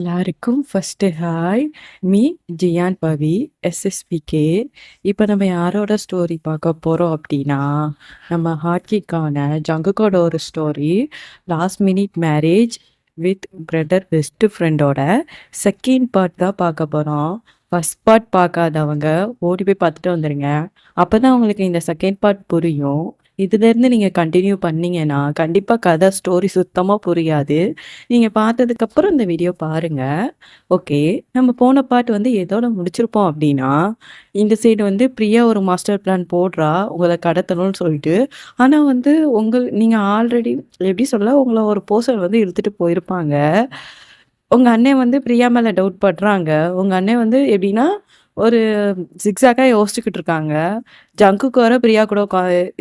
எல்லாருக்கும் first hi. Me Ziyan பவி, எஸ்எஸ்பிகே. இப்ப நம்ம யாரோட ஸ்டோரி பார்க்க போறோம் அப்டின்னா, நம்ம ஹாட்கிக்கான ஜங்குக்கோட ஒரு story. Last minute marriage with brother best ஃப்ரெண்டோட செகண்ட் பார்ட் தான் பார்க்க போறோம். ஃபர்ஸ்ட் பார்ட் பார்க்காதவங்க ஓடி போய் பார்த்துட்டு வந்துருங்க. அப்பதான் உங்களுக்கு இந்த செகண்ட் பார்ட் புரியும். இதுலேருந்து நீங்க கன்டின்யூ பண்ணீங்கன்னா, கண்டிப்பா கதை ஸ்டோரி சுத்தமா புரியாது. நீங்க பார்த்ததுக்கப்புறம் இந்த வீடியோ பாருங்க. ஓகே. நம்ம போன பார்ட் வந்து எதோட முடிச்சிருப்போம் அப்டின்னா, இந்த சைடு வந்து பிரியா ஒரு மாஸ்டர் பிளான் போடுறா, உங்கள கடத்தணும்னு சொல்லிட்டு. ஆனா வந்து நீங்க ஆல்ரெடி எப்டி சொல்ல, உங்கள ஒரு பெர்சன் வந்து இழுத்துட்டு போயிருப்பாங்க. உங்க அண்ணன் வந்து பிரியா மேல டவுட் படுறாங்க. உங்க அண்ணன் வந்து எப்டின்னா, ஒரு ஜிக்ஸாக்கா யோசிச்சுக்கிட்டு இருக்காங்க. ஜங்குக்கு வேற பிரியா கூட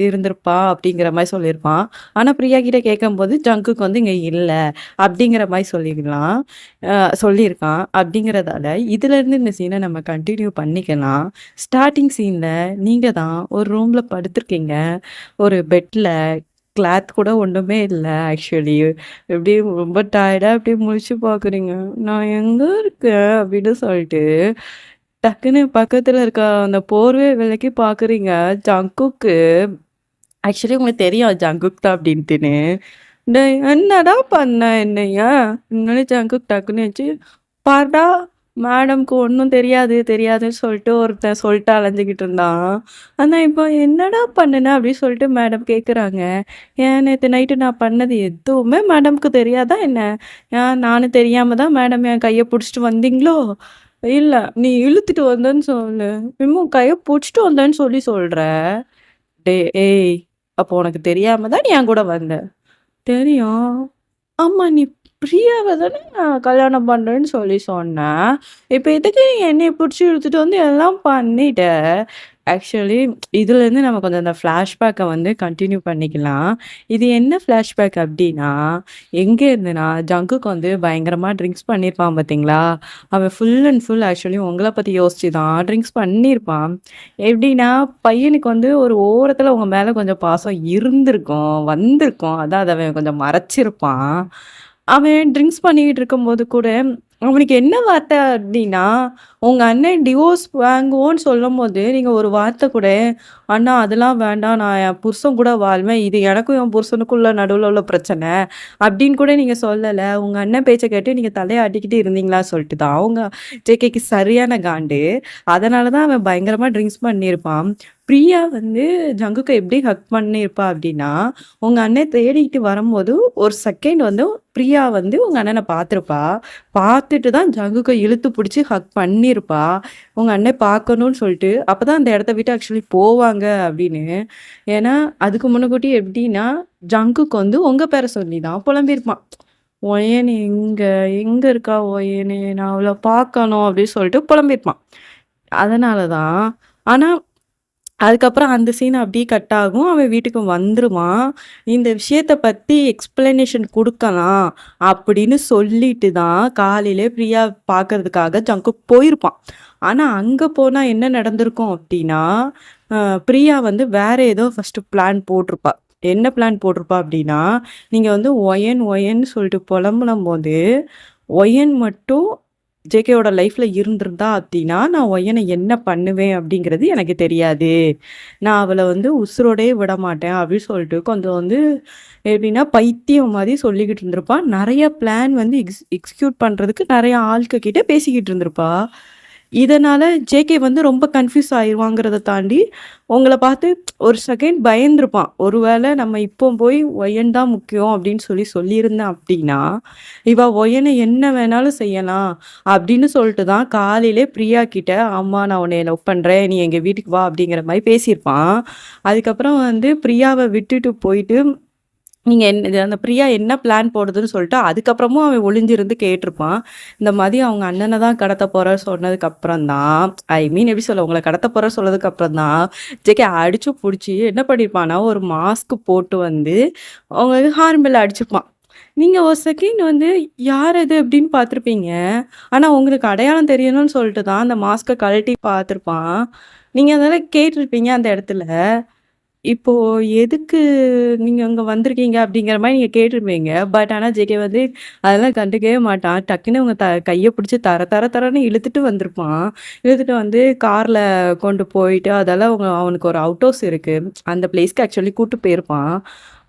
இருந்திருப்பா அப்படிங்கிற மாரி சொல்லியிருப்பான். ஆனா பிரியா கிட்ட கேட்கும்போது ஜங்குக்கு வந்து இங்க இல்ல அப்படிங்கிற மாரி சொல்லியிருக்கான். அப்படிங்கிறதால இதுலேருந்து இந்த சீனை நம்ம கன்டின்யூ பண்ணிக்கலாம். ஸ்டார்ட்டிங் சீன்ல நீங்க தான் ஒரு ரூம்ல படுத்திருக்கீங்க. ஒரு பெட்ல கிளாத் கூட ஒண்ணுமே இல்ல ஆக்சுவலி. எப்படியே ரொம்ப டயர்டா அப்படியே முழிச்சு பார்க்குறீங்க. "நான் எங்க இருக்கேன்?" அப்படின்னு சொல்லிட்டு டக்குன்னு பக்கத்துல இருக்க அந்த போர்வைய விலக்கி பார்க்குறீங்க. ஜங்குக்கு ஆக்சுவலி உங்களுக்கு தெரியும் அது ஜங்குக் தான் அப்படின்ட்டுன்னு. "டேய் என்னடா பண்ண என்னைய?" இன்னொன்னு ஜங்குக் டக்குன்னு எந்திச்சு, "பார்டா மேடம்க்கு ஒண்ணும் தெரியாது தெரியாதுன்னு சொல்லிட்டு ஒருத்தன் சொல்லிட்டு அலைஞ்சுகிட்டு இருந்தான். ஆனா இப்போ என்னடா பண்ணுன?" அப்படின்னு சொல்லிட்டு மேடம் கேட்குறாங்க. "ஏன் நேத்து நைட்டு நான் பண்ணது எதுவுமே மேடம்க்கு தெரியாதா என்ன? ஏன் நானும் தெரியாம தான் மேடம் என் கைய புடிச்சிட்டு வந்தீங்களோ?" "இல்ல நீ இழுத்துட்டு வந்தேன்னு சொல்லு. என்னமோ கைய புடிச்சிட்டு வந்தேன்னு சொல்லி சொல்ற." ஏய்! அப்போ உனக்கு தெரியாம தான் நீ என் கூட வந்த." "தெரியும்." "ஆமா நீ பிரியாவ தானே நான் கல்யாணம் பண்றேன்னு சொல்லி சொன்ன. இப்ப எதுக்கு நீ என்னைய புடிச்சு இழுத்துட்டு வந்து எல்லாம் பண்ணிட்ட?" ஆக்சுவலி இதுலேருந்து நம்ம கொஞ்சம் அந்த ஃப்ளாஷ்பேக்க வந்து கன்டின்யூ பண்ணிக்கலாம். இது என்ன ஃப்ளாஷ்பேக் அப்டின்னா, எங்க இருந்துன்னா, ஜங்குக்கு வந்து பயங்கரமா ட்ரிங்க்ஸ் பண்ணியிருப்பான் பார்த்தீங்களா? அவன் ஃபுல் அண்ட் ஃபுல் ஆக்சுவலி உங்கள பத்தி யோசிச்சு தான் ட்ரிங்க்ஸ் பண்ணியிருப்பான். எப்படின்னா, பையனுக்கு வந்து ஒரு ஓரத்துல உங்க மேல கொஞ்சம் பாசம் இருந்திருக்கும், வந்திருக்கும். அதான் அத அவன் கொஞ்சம் மறைச்சிருப்பான். அவன் ட்ரிங்க்ஸ் பண்ணிக்கிட்டு இருக்கும்போது கூட, அவனுக்கு என்ன வார்த்தை அப்டின்னா, உங்க அண்ணன் டிவோர்ஸ் வாங்குவோன்னு சொல்லும்போது, நீங்க ஒரு வார்த்தை கூட, "அண்ணா அதெல்லாம் வேண்டாம். நான் என் புருஷன் கூட வாழ்வேன். இது எனக்கும் என் புருஷனுக்குள்ள நடுவுல உள்ள பிரச்சனை." அப்படின்னு கூட நீங்க சொல்லல. உங்க அண்ணன் பேச்ச கேட்டு நீங்க தலைய ஆட்டிக்கிட்டு இருந்தீங்களா சொல்லிட்டு தான். அவங்க ஜேகேக்கு சரியான காண்டு. அதனால தான் அவன் பயங்கரமா ட்ரிங்க்ஸ் பண்ணியிருப்பான். பிரியா வந்து ஜங்குக்க எப்படி ஹக் பண்ணியிருப்பா அப்படின்னா, உங்க அண்ணன் தேடிட்டு வரும்போது, ஒரு செகண்ட் வந்து பிரியா வந்து உங்க அண்ணன பார்த்துருப்பா. பார்த்துட்டு தான் ஜங்குக்க இழுத்து புடிச்சு ஹக் பண்ணியிருப்பா. உங்க அண்ணன் பார்க்கணும்னு சொல்லிட்டு. அப்பதான் அந்த இடத்த விட்டு ஆக்சுவலி போவாங்க அப்படின்னு. ஏன்னா, அதுக்கு முன்னக்கூட்டி எப்படின்னா, ஜங்குக்கு வந்து உங்க பேர சொல்லி தான் புலம்பியிருப்பான். "ஒயனி எங்க? எங்க இருக்கா ஒயனி? நான் அவள பார்க்கணும்." அப்படின்னு சொல்லிட்டு புலம்பியிருப்பான். அதனால தான். ஆனா அதுக்கப்புறம் அந்த சீன் அப்படியே கட் ஆகும். அவன் வீட்டுக்கு வந்துருவான். இந்த விஷயத்த பத்தி எக்ஸ்ப்ளனேஷன் குடுக்கலாம் அப்படின்னு சொல்லிட்டு தான் காலையிலே பிரியா பார்க்கறதுக்காக ஜங்குக் போயிருப்பான். ஆனா அங்க போனா என்ன நடந்திருக்கும் அப்படின்னா, அ பிரியா வந்து வேற ஏதோ ஃபர்ஸ்ட்டு பிளான் போட்டிருப்பா. என்ன பிளான் போட்டிருப்பா அப்படின்னா, நீங்க வந்து ஒயன்னு சொல்லிட்டு புலம்புனம்போது, ஒயன் மட்டும் ஜேகேவோட லைஃப்ல இருந்திருந்தா அப்டின்னா, நான் ஒயன என்ன பண்ணுவேன் அப்டிங்கிறது எனக்கு தெரியாது. நான் அவள வந்து உசுரோடயே விடமாட்டேன் அப்டின்னு சொல்லிட்டு கொஞ்சம் வந்து எப்டின்னா, பைத்தியம் மாரி சொல்லிக்கிட்டு இருந்திருப்பா. நெறைய பிளான் வந்து எக்ஸிக்யூட் பண்றதுக்கு நெறைய ஆள்க கிட்ட பேசிக்கிட்டு இருந்திருப்பா. இதனால ஜேகே வந்து ரொம்ப கன்ஃப்யூஸ் ஆயிருவாங்கிறத தாண்டி, உங்கள பார்த்து ஒரு செகண்ட் பயந்திருப்பான். ஒருவேள நம்ம இப்போ போய் ஒயன் தான் முக்கியம் அப்டின்னு சொல்லியிருந்தேன் அப்டின்னா, இவ ஒயன என்ன வேணாலும் செய்யலாம் அப்டின்னு சொல்லிட்டு தான் காலையிலே பிரியா கிட்ட, "அம்மா நான் உன்னைய லவ் பண்றேன். நீ எங்க வீட்டுக்கு வா" அப்டிங்கிற மாரி பேசியிருப்பான். அதுக்கப்புறம் வந்து பிரியாவ விட்டுட்டு போயிட்டு நீங்க அந்த பிரியா என்ன பிளான் போடுதுன்னு சொல்லிட்டு, அதுக்கப்புறமும் அவன் ஒளிஞ்சிருந்து கேட்டிருப்பான். இந்த மாரி அவங்க அண்ணன தான் கடத்த போறேன்னு சொன்னதுக்கு அப்புறம் தான், ஐ மீன் எப்படி சொல்ல, உங்கள கடத்த போறேன்னு சொன்னதுக்கு அப்புறம் தான், ஜேகே அடிச்சு புடிச்சு என்ன பண்ணியிருப்பான்னா, ஒரு மாஸ்க் போட்டு வந்து அவங்க ஹார்ன் பெல் அடிச்சிருப்பான். நீங்க ஒரு செகண்ட் வந்து யார் அது அப்படின்னு பார்த்துருப்பீங்க. ஆனா உங்களுக்கு அடையாளம் தெரியணும்னு சொல்லிட்டு தான் அந்த மாஸ்க்க கழட்டி பார்த்துருப்பான். நீங்க அதெல்லாம் கேட்டிருப்பீங்க அந்த இடத்துல. இப்போ எதுக்கு நீங்க அங்க வந்திருக்கீங்க அப்படிங்கிற மாரி நீங்க கேட்டுருப்பீங்க. பட் ஆனா ஜேகே வந்து அதெல்லாம் கண்டுக்கவே மாட்டான். டக்குன்னு அவங்க கைய பிடிச்சு தர தர தரன்னு இழுத்துட்டு வந்திருப்பான். இழுத்துட்டு வந்து கார்ல கொண்டு போயிட்டு அதெல்லாம் அவனுக்கு ஒரு அவுட் ஹவுஸ் இருக்கு. அந்த பிளேஸ்க்கு ஆக்சுவலி கூட்டு போயிருப்பான்.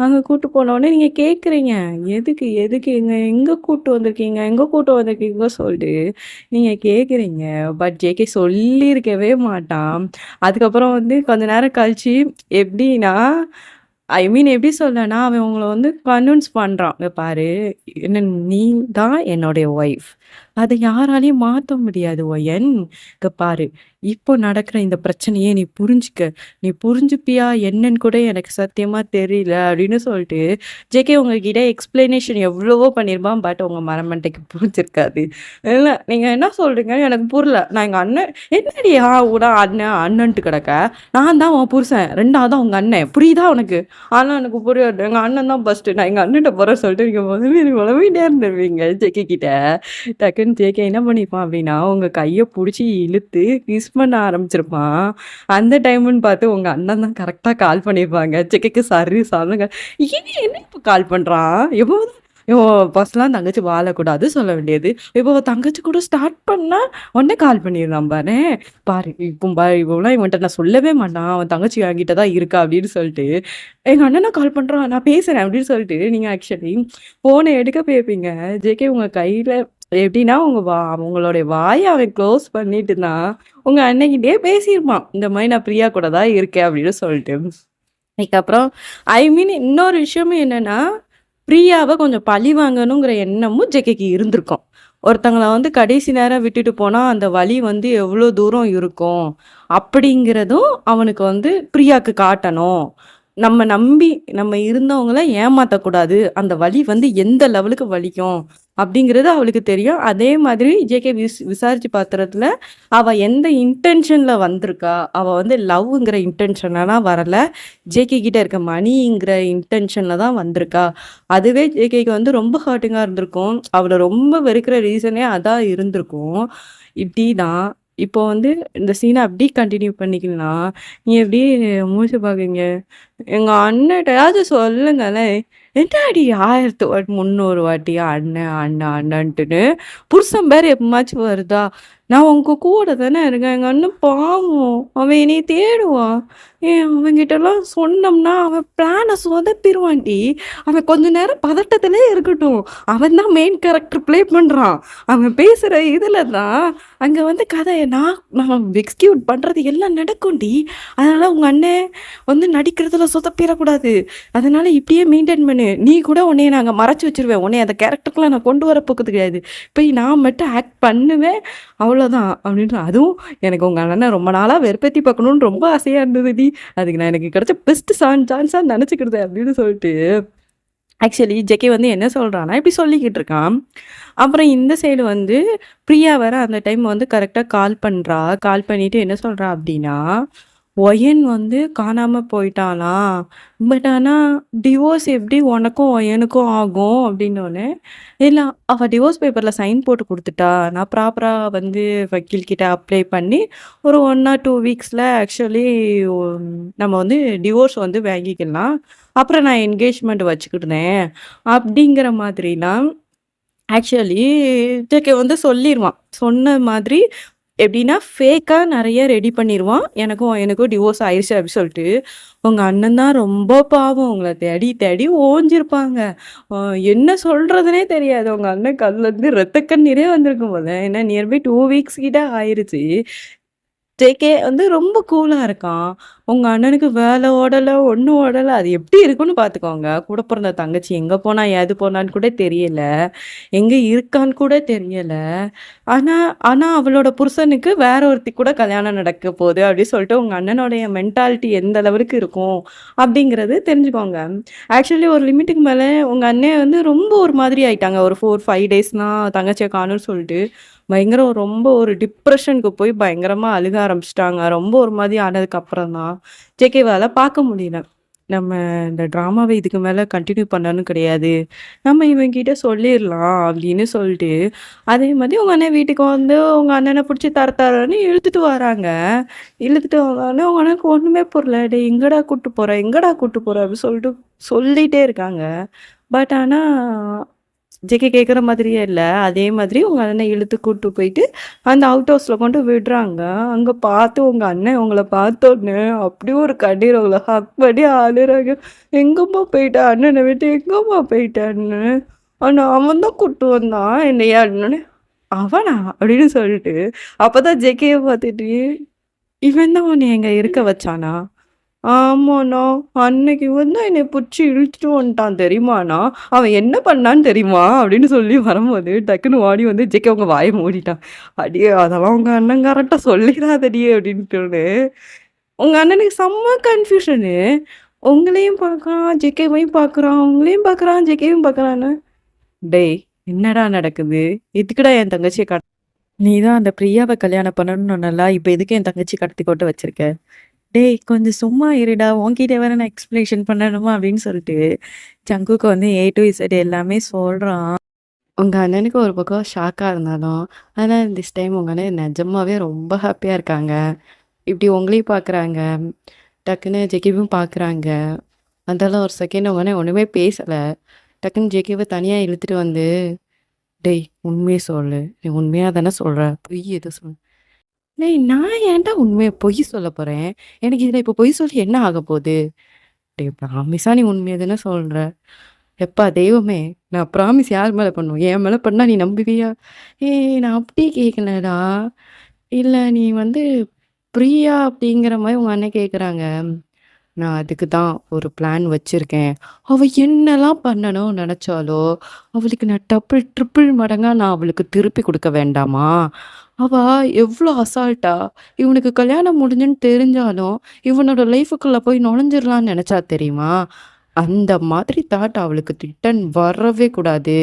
அங்க கூட்டு போனோனே நீங்க கேட்குறீங்க. எதுக்கு எதுக்கு எங்க எங்க கூட்டு வந்திருக்கீங்க? எங்க கூட்டு வந்திருக்கீங்க சொல்லிட்டு நீங்க கேட்குறீங்க. பட் ஜேகே சொல்லியிருக்கவே மாட்டான். அதுக்கப்புறம் வந்து கொஞ்ச நேரம் கழிச்சு எப்படின்னா, ஐ மீன் எப்படி சொல்லனா, அவன் உங்கள வந்து கன்வின்ஸ் பண்றான். "இங்க பாரு, என்ன நீ தான் என்னுடைய ஒய்ஃப். அத யாராலயும் மாத்த முடியாது ஒயன். இங்க பாரு, இப்போ நடக்கிற இந்த பிரச்சனைய நீ புரிஞ்சுக்க. நீ புரிஞ்சுப்பியா என்னன்னு கூட எனக்கு சத்தியமா தெரியல." அப்படின்னு சொல்லிட்டு, ஜேகே உங்ககிட்ட எக்ஸ்ப்ளனேஷன் எவ்வளவோ பண்ணியிருப்பான். பட் உங்க மரமண்டைக்கு புரிஞ்சிருக்காது. இல்ல, நீங்க என்ன சொல்றீங்கன்னு எனக்கு புரியல. நான் எங்க அண்ணன் என்னடி உட அண்ணன் அண்ணன்ட்டு கிடக்க? நான் தான் உன் புருஷன். 2வது உங்க அண்ணன். புரியுதா உனக்கு? ஆனா எனக்கு புரியாது. எங்க அண்ணன் தான் ஃபர்ஸ்ட்டு. நான் எங்க அண்ணன்ட்ட போறேன்னு சொல்லிட்டு நீங்க புலம்பிட்டே இருந்துருவீங்க ஜேகே கிட்ட. டக்குன்னு ஜேகே என்ன பண்ணியிருப்பான் அப்படின்னா, உங்க கைய புடிச்சு இழுத்து கிஸ் பண்ண ஆரம்பிச்சிருப்பான். அந்த டைம்ன்னு பார்த்து உங்க அண்ணன் தான் கரெக்ட்டா கால் பண்ணியிருப்பாங்க. ஜேகேக்கு சரி சல்லுங்க. ஏன் என்ன இப்ப கால் பண்றான்? எப்போதும் ஃபர்ஸ்ட்லாம் தங்கச்சி வாழக்கூடாது சொல்ல வேண்டியது. இப்போ தங்கச்சி கூட ஸ்டார்ட் பண்ணா உடனே கால் பண்ணிடுறான் பாரேன். பாரு இப்போ பாரு இவன்லாம் இவன்ட்ட நான் சொல்லவே மாட்டான். அவன் தங்கச்சி என்கிட்ட தான் இருக்கா அப்படின்னு சொல்லிட்டு, எங்க அண்ணனா கால் பண்றான். நான் பேசுறேன் அப்படின்னு சொல்லிட்டு, நீங்க ஆக்சுவலி ஃபோன எடுக்க போயிருப்பீங்க. ஜேகே உங்க கையில எப்படின்னா, உங்களுடைய வாய அவன் க்ளோஸ் பண்ணிட்டு தான், உங்க அண்ணன்கிட்டயே பேசியிருப்பான். இந்த மாரி நான் பிரியா கூட தான் இருக்கேன் அப்படின்னு சொல்லிட்டு. அதுக்கப்புறம் ஐ மீன் இன்னொரு விஷயமும் என்னன்னா, பிரியாவ கொஞ்சம் பழி வாங்கணுங்கிற எண்ணமும் ஜெகேக்கு இருந்திருக்கும். ஒருத்தங்கள வந்து கடைசி நேரம் விட்டுட்டு போனா, அந்த வலி வந்து எவ்ளோ தூரம் இருக்கும், அப்படிங்கிறதும் அவனுக்கு வந்து பிரியாக்கு காட்டணும். நம்ம நம்பி நம்ம இருந்தவங்கள ஏமாத்தக்கூடாது. அந்த வலி வந்து எந்த லெவலுக்கு வலிக்கும், அப்படிங்கிறது அவளுக்கு தெரியும். அதே மாதிரி ஜேகே விசாரிச்சு பாத்தறதுல, அவ எந்த இன்டென்ஷன்ல வந்திருக்கா, அவ வந்து லவ்ங்கிற இன்டென்ஷன்லலாம் வரல. ஜேகே கிட்ட இருக்க மணிங்கிற இன்டென்ஷன்ல தான் வந்திருக்கா. அதுவே ஜேகேக்கு வந்து ரொம்ப ஹர்ட்டிங்கா இருந்திருக்கும். அவள ரொம்ப வெறுக்கிற ரீசனே அதா இருந்திருக்கும். இப்படிதான் இப்போ வந்து இந்த சீன அப்படி கன்டின்யூ பண்ணிக்கலாம். நீ எப்படி முழிச்சு பாக்குறீங்க? எங்க அண்ணன்ட்டயாவது சொல்லுங்களேன். என்னாடி 1000 வாட்டி 300 வாட்டி அண்ணன், அண்ணன், அண்ணன்ட்டுன்னு. புருஷன் பேர் எப்பமாச்சும் வருதா? நான் உங்க கூட தானே இருக்கேன். எங்க அண்ணன் பாவம். அவன் என்னைய தேடுவான். அவன்கிட்டலாம் சொன்னோம்னா, அவன் பிளான சொதப்பிருவான்டி. அவன் கொஞ்ச நேரம் பதட்டத்திலே இருக்கட்டும். அவன் தான் மெயின் கேரக்டர் ப்ளே பண்றான். அவன் பேசுற இதுல தான், அங்க வந்து கதைய நான் எக்ஸிக்யூட் பண்றது எல்லாம் நடக்கும்டி. அதனால உங்க அண்ணன் வந்து நடிக்கிறதுல சொதப்பிறக்கூடாது. அதனால இப்படியே மெயின்டெயின் பண்ணு. நீ கூட உன்னைய நாங்க மறைச்சு வச்சுருவேன். உன்னைய அந்த கேரக்டருக்குலாம் நான் கொண்டு வர போறது கிடையாது. போய் நான் மட்டும் ஆக்ட் பண்ணுவேன். அவ்வளோதான் அப்படின்ற அதுவும் எனக்கு உங்க அண்ணன ரொம்ப நாளா வெறுப்பேத்தி பார்க்கணும்னு ரொம்ப ஆசையா இருந்ததுடி. அதுக்கு நான் எனக்கு கிடைச்ச பெஸ்ட் சான்ஸா நெனச்சுக்கிடுதேன் அப்படின்னு சொல்லிட்டு, ஆக்சுவலி ஜெகே வந்து என்ன சொல்றான்னா, இப்படி சொல்லிக்கிட்டு இருக்கான். அப்புறம் இந்த சைடு வந்து பிரியா வேற அந்த டைம் வந்து கரெக்ட்டா கால் பண்றா. கால் பண்ணிட்டு என்ன சொல்றா அப்படின்னா, ஒயன் வந்து காணாம போயிட்டாளாம். பட் ஆனா டிவோர்ஸ் எப்படி உனக்கும் ஒயனுக்கும் ஆகும் அப்படின்னோனே, இல்ல அவ டிவோர்ஸ் பேப்பர்ல சைன் போட்டு குடுத்துட்டா. நான் ப்ராப்பரா வந்து வக்கீல் கிட்ட அப்ளை பண்ணி ஒரு 1 ஆர் 2 வீக்ஸ்ல ஆக்சுவலி நம்ம வந்து டிவோர்ஸ் வந்து வாங்கிக்கலாம். அப்புறம் நான் என்கேஜ்மெண்ட் வச்சுக்கிட்டேன். அப்படிங்கிற மாதிரிலாம் ஆக்சுவலி ஜேகே வந்து சொல்லிருவான். சொன்ன மாதிரி எப்படின்னா, ஃபேக்கா நெறைய ரெடி பண்ணிருவான். எனக்கும் டிவோர்ஸ் ஆயிருச்சு அப்டி சொல்ட்டு. உங்க அண்ணன் தான் ரொம்ப பாவம். உங்கள தேடி தேடி ஓஞ்சிருப்பாங்க. அ என்ன சொல்றதுன்னே தெரியாது. உங்க அண்ணன் கண்லருந்து ரத்த கண்ணீரே வந்திருக்கும் போல. ஏன்னா நியர் பை 2 வீக்ஸ் கிட்ட ஆயிருச்சு. ஜேகே வந்து ரொம்ப கூலா இருக்கான். உங்க அண்ணனுக்கு வேலை ஓடல, ஒண்ணும் ஓடல. அது எப்படி இருக்குன்னு பார்த்துக்கோங்க. கூட பொறந்த தங்கச்சி எங்க போனா, ஏது போனான்னு கூட தெரியல. எங்க இருக்கான்னு கூட தெரியல. ஆனா ஆனா அவளோட புருஷனுக்கு வேற ஒருத்தி கூட கல்யாணம் நடக்க போகுது அப்படின்னு சொல்லிட்டு உங்க அண்ணனுடைய மென்டாலிட்டி எந்த லெவலுக்கு இருக்கும் அப்படிங்கிறது தெரிஞ்சுக்கோங்க. ஆக்சுவலி ஒரு லிமிட்டுக்கு மேல உங்க அண்ணன் வந்து ரொம்ப ஒரு மாதிரி ஆயிட்டாங்க. ஒரு 4, 5 டேஸ்னா தங்கச்சிய காணோம்னு சொல்லிட்டு ரொம்ப ஒரு டிப்ரஷனுக்கு போய் பயங்கரமா அழுக ஆரம்பிச்சுட்டாங்க. ரொம்ப ஒரு மாதிரி ஆனதுக்கு அப்புறம் தான் ஜேகேவால பார்க்க முடியல. நம்ம இந்த ட்ராமாவ இதுக்கு மேல கன்டின்யூ பண்ணணும்னு கிடையாது. நம்ம இவன்கிட்ட சொல்லிர்லாம் அப்படின்னு சொல்லிட்டு, அதே மாதிரி உங்க அண்ணன் வீட்டுக்கு வந்து உங்க அண்ணன புடிச்சு தர தரன்னு இழுத்துட்டு வராங்க. இழுத்துட்டு வந்தோனே உங்க அண்ணனுக்கு ஒண்ணுமே புரியல. "டேய் எங்கடா கூட்டு போற? எங்கடா கூட்டு போற?" அப்படின்னு சொல்லிட்டு சொல்லிட்டே இருக்காங்க. பட் ஆனா ஜேகே கேட்குற மாதிரியே இல்ல. அதே மாதிரி உங்க அண்ணன இழுத்து கூட்டு போயிட்டு, அந்த அவுட் ஹவுஸ்ல கொண்டு விடுறாங்க. அங்க பார்த்து உங்க அண்ணன் உங்கள பார்த்தோன்னே, அப்படியே ஒரு கண்ணீர் உங்கள ஹக் பண்ணி அழுறாங்க. "எங்கம்மா போயிட்ட? அண்ணன விட்டு எங்கம்மா போயிட்டன்னு?" ஆனா அவன் தான் கூட்டு வந்தான் என்னைய அப்படின்னோனே, "அவனா?" அப்படின்னு சொல்லிட்டு, அப்பதான் ஜேகேய பார்த்துட்டு, "இவன் தான் உன்னைய இங்க இருக்க வச்சானா?" ஆமாண்ணா. அன்னைக்கு வந்து என்னைய புடிச்சு இழுத்துட்டு வந்துட்டான் தெரியுமாண்ணா? அவன் என்ன பண்ணான்னு தெரியுமா? அப்படின்னு சொல்லி வரும்போது, டக்குன்னு ஓடி வந்து ஜெகி அவங்க வாய மூடிட்டான். "அடியே அதெல்லாம் உங்க அண்ணன் கரெக்ட்டா சொல்லிறாதடி" அப்படின்ட்டோனே, உங்க அண்ணனுக்கு செம்ம கன்ஃப்யூஷனு. உங்களையும் பார்க்குறான், ஜெகேவையும் பார்க்குறான், உங்களையும் பார்க்குறான், ஜெகேவையும் பார்க்குறான்னு. டேய்! என்னடா நடக்குது? எதுக்குடா என் தங்கச்சிய நீ தான் அந்த பிரியாவ கல்யாணம் பண்ணணும்னு சொன்னல்ல, இப்ப எதுக்கு என் தங்கச்சிய கடத்தி கொண்டு வச்சிருக்க? டேய்! கொஞ்சம் சும்மா இருடா! உன்கிட்ட வேற நான் எக்ஸ்ப்ளனேஷன் பண்ணணுமா? அப்படின்னு சொல்லிட்டு, ஜங்குக்கு வந்து ஏ டூ இசட் எல்லாமே சொல்றான். உங்க அண்ணனுக்கு ஒரு பக்கம் ஷாக்கா இருந்தாலும், ஆனா திஸ் டைம் உங்க அண்ணன் நெஜமாவே ரொம்ப ஹாப்பியா இருக்காங்க. இப்படி உங்களையும் பார்க்குறாங்க. டக்குன்னு ஜெகிவும் பார்க்குறாங்க. அதெல்லாம் ஒரு செகண்ட் உங்க அண்ணன் ஒண்ணுமே பேசல. டக்குன்னு ஜெகிவ தனியா இழுத்துட்டு வந்து, "டேய்! உண்மைய சொல்லு. நீ உண்மையா தானே சொல்ற? பொய் எதுவும் டேய் நான் ஏன்டா உண்மைய பொய் சொல்ல போறேன்? எனக்கு இதுல இப்ப பொய் சொல்லி என்ன ஆகப்போது? டேய் ப்ராமிஸா நீ உண்மைய தானே சொல்ற? எப்பா தெய்வமே! நான் ப்ராமிஸ் யார் மேல பண்ணுவேன்? என் மேல பண்ணா நீ நம்புவியா? ஏய் நான் அப்படி கேட்கலடா. இல்ல நீ வந்து பிரியா அப்படிங்கிற மாரி உங்க அண்ணன் கேட்குறாங்க. நான் அதுக்கு தான் ஒரு பிளான் வச்சிருக்கேன். அவ என்னலாம் பண்ணணும்னு நெனச்சாலோ, அவளுக்கு நான் டபுள், ட்ரிபிள் மடங்கா நான் அவளுக்கு திருப்பி குடுக்க வேண்டாமா? அவ எவ்ளோ அசால்ட்டா, இவனுக்கு கல்யாணம் முடிஞ்சுன்னு தெரிஞ்சாலும், இவனோட லைஃப்க்குள்ள போய் நுழைஞ்சிரலான்னு நெனச்சா தெரியுமா? அந்த மாதிரி தாட் அவளுக்கு ரிட்டர்ன் வரவே கூடாது.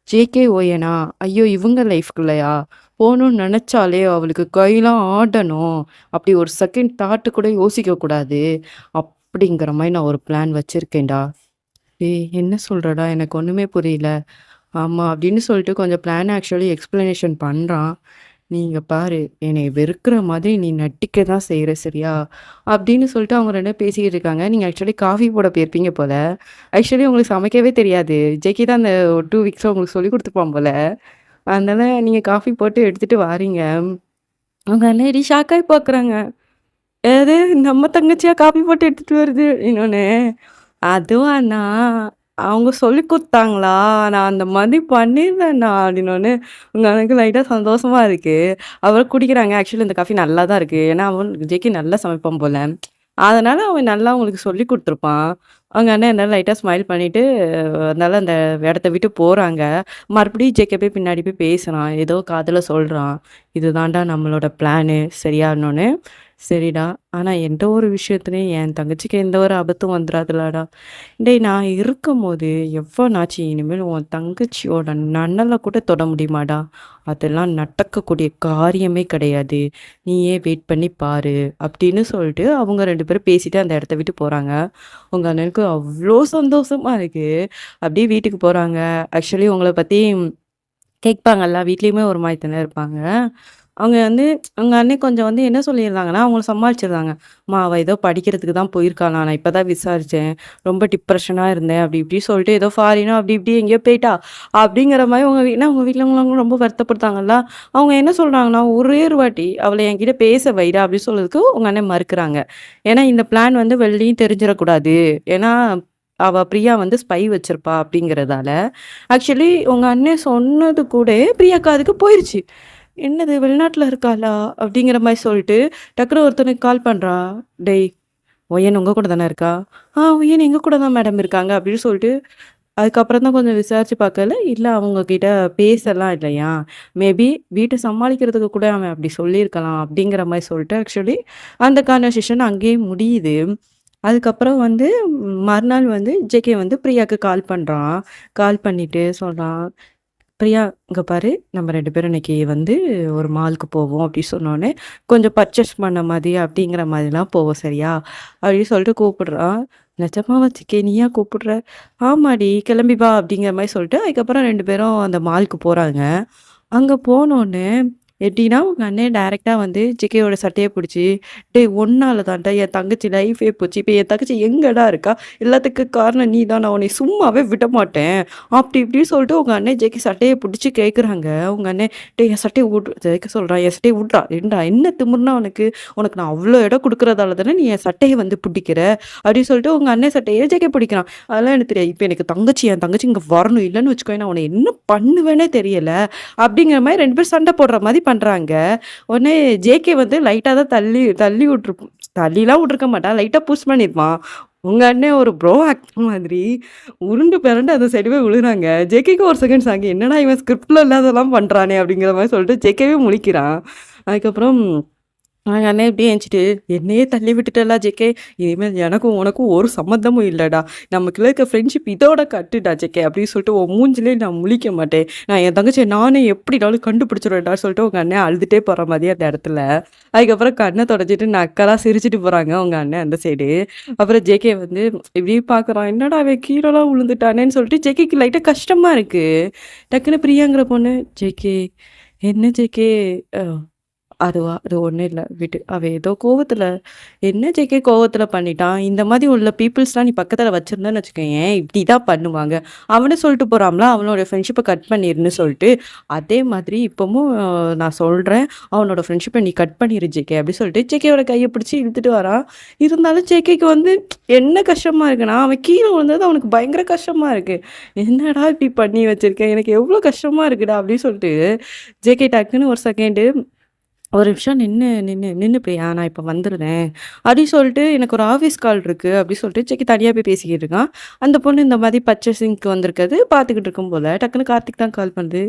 ஜேகேஒய்னா, ஐயோ! இவங்க லைஃப்குள்ளயா? போணும்னு நெனச்சாலே அவளுக்கு கைலாம் ஆடணும். அப்படி ஒரு செகண்ட் தாட் கூட யோசிக்க கூடாது. அப்படிங்கிற மாரி நான் ஒரு பிளான் வச்சிருக்கேன்டா. "டேய் என்ன சொல்றடா? எனக்கு ஒண்ணுமே புரியல." "ஆமா." அப்படின்னு சொல்லிட்டு கொஞ்சம் பிளான் ஆக்சுவலி எக்ஸ்ப்ளனேஷன் பண்றான். "நீங்க பாரு, என்னைய வெறுக்கிற மாதிரி நீ நடிக்க தான் செய்ற சரியா?" அப்படின்னு சொல்லிட்டு அவங்க 2 பேரும் பேசிக்கிட்டு இருக்காங்க. நீங்க ஆக்சுவலி காஃபி போட போயிருப்பீங்க போல. ஆக்சுவலி உங்களுக்கு சமைக்கவே தெரியாது. ஜெக்கி தான் அந்த 2 வீக்ஸா உங்களுக்கு சொல்லிக் குடுத்துருப்பான் போல. அதனால நீங்க காஃபி போட்டு எடுத்துட்டு வாரீங்க. அவங்க அண்ணாடி ஷாக் ஆயி பார்க்குறாங்க. "எது நம்ம தங்கச்சியா காப்பி போட்டு எடுத்துட்டு வருது?" இன்னொன்னு. "அதுவாண்ணா, அவங்க சொல்லிக் குடுத்தாங்களா, நான் அந்த மாதிரி பண்ணிருவேண்ணா" அப்படின்னோனே, உங்க அண்ணனுக்கு லைட்டா சந்தோஷமா இருக்கு. அப்புறம் குடிக்கிறாங்க. ஆக்சுவலி இந்த காஃபி நல்லா தான் இருக்கு. ஏன்னா அவன் ஜெக்கி நல்லா சமைப்பான் போல. அதனால அவன் நல்லா அவங்களுக்கு சொல்லிக் குடுத்துருப்பான். அவங்க அண்ணன் இருந்தாலும் லைட்டா ஸ்மைல் பண்ணிட்டு, அதனால அந்த இடத்த விட்டு போறாங்க. மறுபடியும் ஜேகே போய் பின்னாடி போய் பேசுறான். ஏதோ காதுல சொல்றான். "இதுதான்டா நம்மளோட பிளானு" சரியான்னோனே, "சரிடா, ஆனா எந்த ஒரு விஷயத்துலயும் என் தங்கச்சிக்கு எந்த ஒரு ஆபத்தும் வந்துராதுலடா. டேய் நான் இருக்கும்போது எவ்வனாச்சு இனிமேல் உன் தங்கச்சியோட நனல கூட தொட முடியுமாடா? அதெல்லாம் நடக்கக்கூடிய காரியமே கிடையாது. நீயே வெயிட் பண்ணி பாரு" அப்படின்னு சொல்லிட்டு அவங்க 2 பேரும் பேசிட்டு அந்த இடத்த விட்டு போறாங்க. உங்க அண்ணனுக்கு அவ்ளோ சந்தோஷமா இருக்கு. அப்படியே வீட்டுக்கு போறாங்க. ஆக்சுவலி உங்கள பத்தி கேட்பாங்கல்ல. வீட்லயுமே ஒரு மாரி தானே இருப்பாங்க. அவங்க வந்து உங்க அண்ணன் கொஞ்சம் வந்து என்ன சொல்லியிருந்தாங்கன்னா, அவங்கள சமாளிச்சிருந்தாங்க. "அம்மா அவ ஏதோ படிக்கிறதுக்கு தான் போயிருக்காளாம். நான் இப்ப தான் விசாரிச்சேன். ரொம்ப டிப்ரஷனா இருந்தேன்." அப்படி இப்படி சொல்லிட்டு ஏதோ ஃபாரினோ அப்படி இப்படி எங்கேயோ போயிட்டா. அப்படிங்கிற மாரி ஏன்னா உங்க வீட்ல உள்ளவங்க ரொம்ப வருத்தப்படுத்தாங்கல்ல. அவங்க என்ன சொல்றாங்கன்னா, "ஒரே ஒரு வாட்டி அவள என்கிட்ட பேச வைடா" அப்படின்னு சொல்றதுக்கு உங்க அண்ணன் மறுக்குறாங்க. ஏன்னா இந்த பிளான் வந்து வெளிலயும் தெரிஞ்சிறக்கூடாது. ஏன்னா அவ பிரியா வந்து ஸ்பை வச்சிருப்பா அப்படிங்கிறதால. ஆக்சுவலி உங்க அண்ணன் சொன்னது கூட பிரியா காதுக்கு போயிருச்சு. "என்னது வெளிநாட்ல இருக்காளா?" அப்படிங்கிற மாரி சொல்லிட்டு, டக்குனு ஒருத்தனுக்கு கால் பண்றா. "டேய் ஒயன் உங்க கூட தானே இருக்கா?" ஒயன் எங்க கூட தான் மேடம் இருக்காங்க" அப்படின்னு சொல்லிட்டு, அதுக்கப்புறம் தான் கொஞ்சம் விசாரிச்சு பார்க்கல, இல்ல அவங்க கிட்ட பேசலாம் இல்லையாம். மேபி வீட்ட சமாளிக்கிறதுக்கு கூட அவன் அப்படி சொல்லியிருக்கலாம் அப்படிங்கிற மாரி சொல்லிட்டு, ஆக்சுவலி அந்த கான்வர்சேஷன் அங்கேயே முடியுது. அதுக்கப்புறம் வந்து மறுநாள் வந்து ஜேகே வந்து பிரியாக்கு கால் பண்றான். கால் பண்ணிட்டு சொல்றான், "பிரியா இங்க பாரு, நம்ம 2 பேரும் இன்னைக்கு வந்து ஒரு மாலுக்கு போவோம்" அப்படி சொன்னோனே, "கொஞ்சம் பர்ச்சேஸ் பண்ண மாதிரி அப்படிங்கிற மாதிரிலாம் போவோம் சரியா?" அப்படின்னு சொல்லிட்டு கூப்பிடுறான். நிஜமாவா சிக்கி நீயா கூப்பிடுற? ஆமாடி கிளம்பி வா அப்படிங்கிற மாரி சொல்லிட்டு, அதுக்கப்புறம் 2 பேரும் அந்த மாலுக்கு போறாங்க. அங்க போனோனே எப்படின்னா, உங்க அண்ணன் டைரக்ட்டா வந்து ஜிகேயோட சட்டைய புடிச்சு, "டேய் உன்னால தான்டா என் தங்கச்சி லைஃபே போச்சு. இப்ப என் தங்கச்சி எங்கடா இருக்கா? எல்லாத்துக்கும் காரணம் நீ தான். நான் உன்னைய சும்மாவே விடமாட்டேன்." அப்படி இப்படின்னு சொல்லிட்டு உங்க அண்ணன் ஜேகே சட்டைய புடிச்சு கேட்குறாங்க. உங்க அண்ணன், "டேய் என் சட்டைய வுட்ரு." ஜேகே சொல்றான், "என் சட்டைய வுட்றா. ஏன்டா என்ன திமிருனா உனக்கு? உனக்கு நான் அவ்ளோ இடம் குடுக்குறதால தானே நீ என் சட்டைய வந்து புடிக்கிற." அப்படின்னு சொல்லிட்டு உங்க அண்ணன் சட்டைய ஜேகே பிடிக்கிறான். அதெல்லாம் எனக்கு தெரியாது. இப்ப எனக்கு தங்கச்சி என் தங்கச்சி இங்க வரணும். இல்லன்னு வச்சுக்கோயேன் நான் உன்ன என்ன பண்ணுவேன்னே தெரியல. அப்படிங்கிற மாரி 2 பேரும் சண்டை போடுற மாரி பண்றாங்க. உடனே ஜேகே வந்து லைட்டா தான் தள்ளி தள்ளி விட்டுருப் தள்ளிலாம் விட்டுருக்க மாட்டான். லைட்டா புஷ் பண்ணியிருப்பான். உங்க அண்ணன் ஒரு ப்ரோ ஆக்டர் மாதிரி உருண்டு பெரண்டு அந்த சைடு போய் விழுறாங்க. ஜேகேக்கு ஒரு செகண்ட் ஷாக்கு. என்னடா இவன் ஸ்கிரிப்ட்ல இல்லாததெல்லாம் பண்றானே அப்படிங்கிற மாரி சொல்லிட்டு ஜேகேவே முழிக்கிறான். அதுக்கப்புறம் எங்க அண்ணன் இப்படியே எந்திச்சிட்டு, "என்னையே தள்ளி விட்டுட்டல்ல ஜேகே! இனிமேல் எனக்கும் உனக்கும் ஒரு சம்மந்தமும் இல்லடா. நமக்குள்ள இருக்க ஃப்ரெண்ட்ஷிப் இதோட கட்டுடா ஜேகே" அப்படின்னு சொல்லிட்டு உன் மூஞ்சிலயே நான் முழிக்க மாட்டேன். நான் என் தங்கச்சிய நானே எப்படினாலும் கண்டுபிடிச்சுருவேன்டா சொல்லிட்டு உங்க அண்ணன் அழுதுட்டே போற மாரி அந்த இடத்துல. அதுக்கப்புறம் கண்ண தொடச்சிட்டு நக்கலா சிரிச்சுட்டு போறாங்க உங்க அண்ணன் அந்த சைடு. அப்புறம் ஜேகே வந்து இப்படி பார்க்குறான். என்னடா இவன் கீழலாம் விழுந்துட்டானேன்னு சொல்லிட்டு ஜேகேக்கு லைட்டா கஷ்டமா இருக்கு. டக்குனு பிரியாங்கிற பொண்ணு, "ஜேகே, என்ன ஜேகே?" அ அதுவா? அது ஒண்ணும் இல்ல விடு. அவன் ஏதோ கோவத்துல என்ன ஜேகே கோவத்துல பண்ணிட்டான். இந்த மாதிரி உள்ள பீப்பிள்ஸ்லாம் நீ பக்கத்துல வச்சிருந்தன்னு வச்சுக்கோயேன், இப்படிதான் பண்ணுவாங்க. அவனே சொல்லிட்டு போறான்ல, அவனோட ஃப்ரெண்ட்ஷிப்ப கட் பண்ணிருன்னு சொல்லிட்டு. அதே மாதிரி இப்பவும் நான் சொல்றேன், அவனோட ஃப்ரெண்ட்ஷிப்ப நீ கட் பண்ணிரு ஜேகே அப்படி சொல்லிட்டு ஜேகேயோட கைய பிடிச்சு இழுத்துட்டு வரான். இருந்தாலும் ஜேகேக்கு வந்து என்ன கஷ்டமா இருக்குன்னா, அவன் கீழ விழுந்தது அவனுக்கு பயங்கர கஷ்டமா இருக்கு. என்னடா இப்படி பண்ணி வச்சிருக்க? எனக்கு எவ்ளோ கஷ்டமா இருக்குடா அப்படின்னு சொல்லிட்டு, ஜேகே டக்குன்னு ஒரு செகண்டு ஒரு நிமிஷம் நின்னு பிரியா நான் இப்ப வந்துருறேன். அப்டின்னு சொல்லிட்டு எனக்கு ஒரு ஆஃபீஸ் கால் இருக்கு அப்டி சொல்லிட்டு செக்கி தனியா போய் பேசிக்கிட்டு இருக்கான். அந்த பொண்ணு இந்த மாரி பர்ச்சேசிங்க்கு வந்திருக்கது பார்த்துக்கிட்டு இருக்கும் போல. டக்குனு கார்த்திக் தான் கால் பண்ணுது.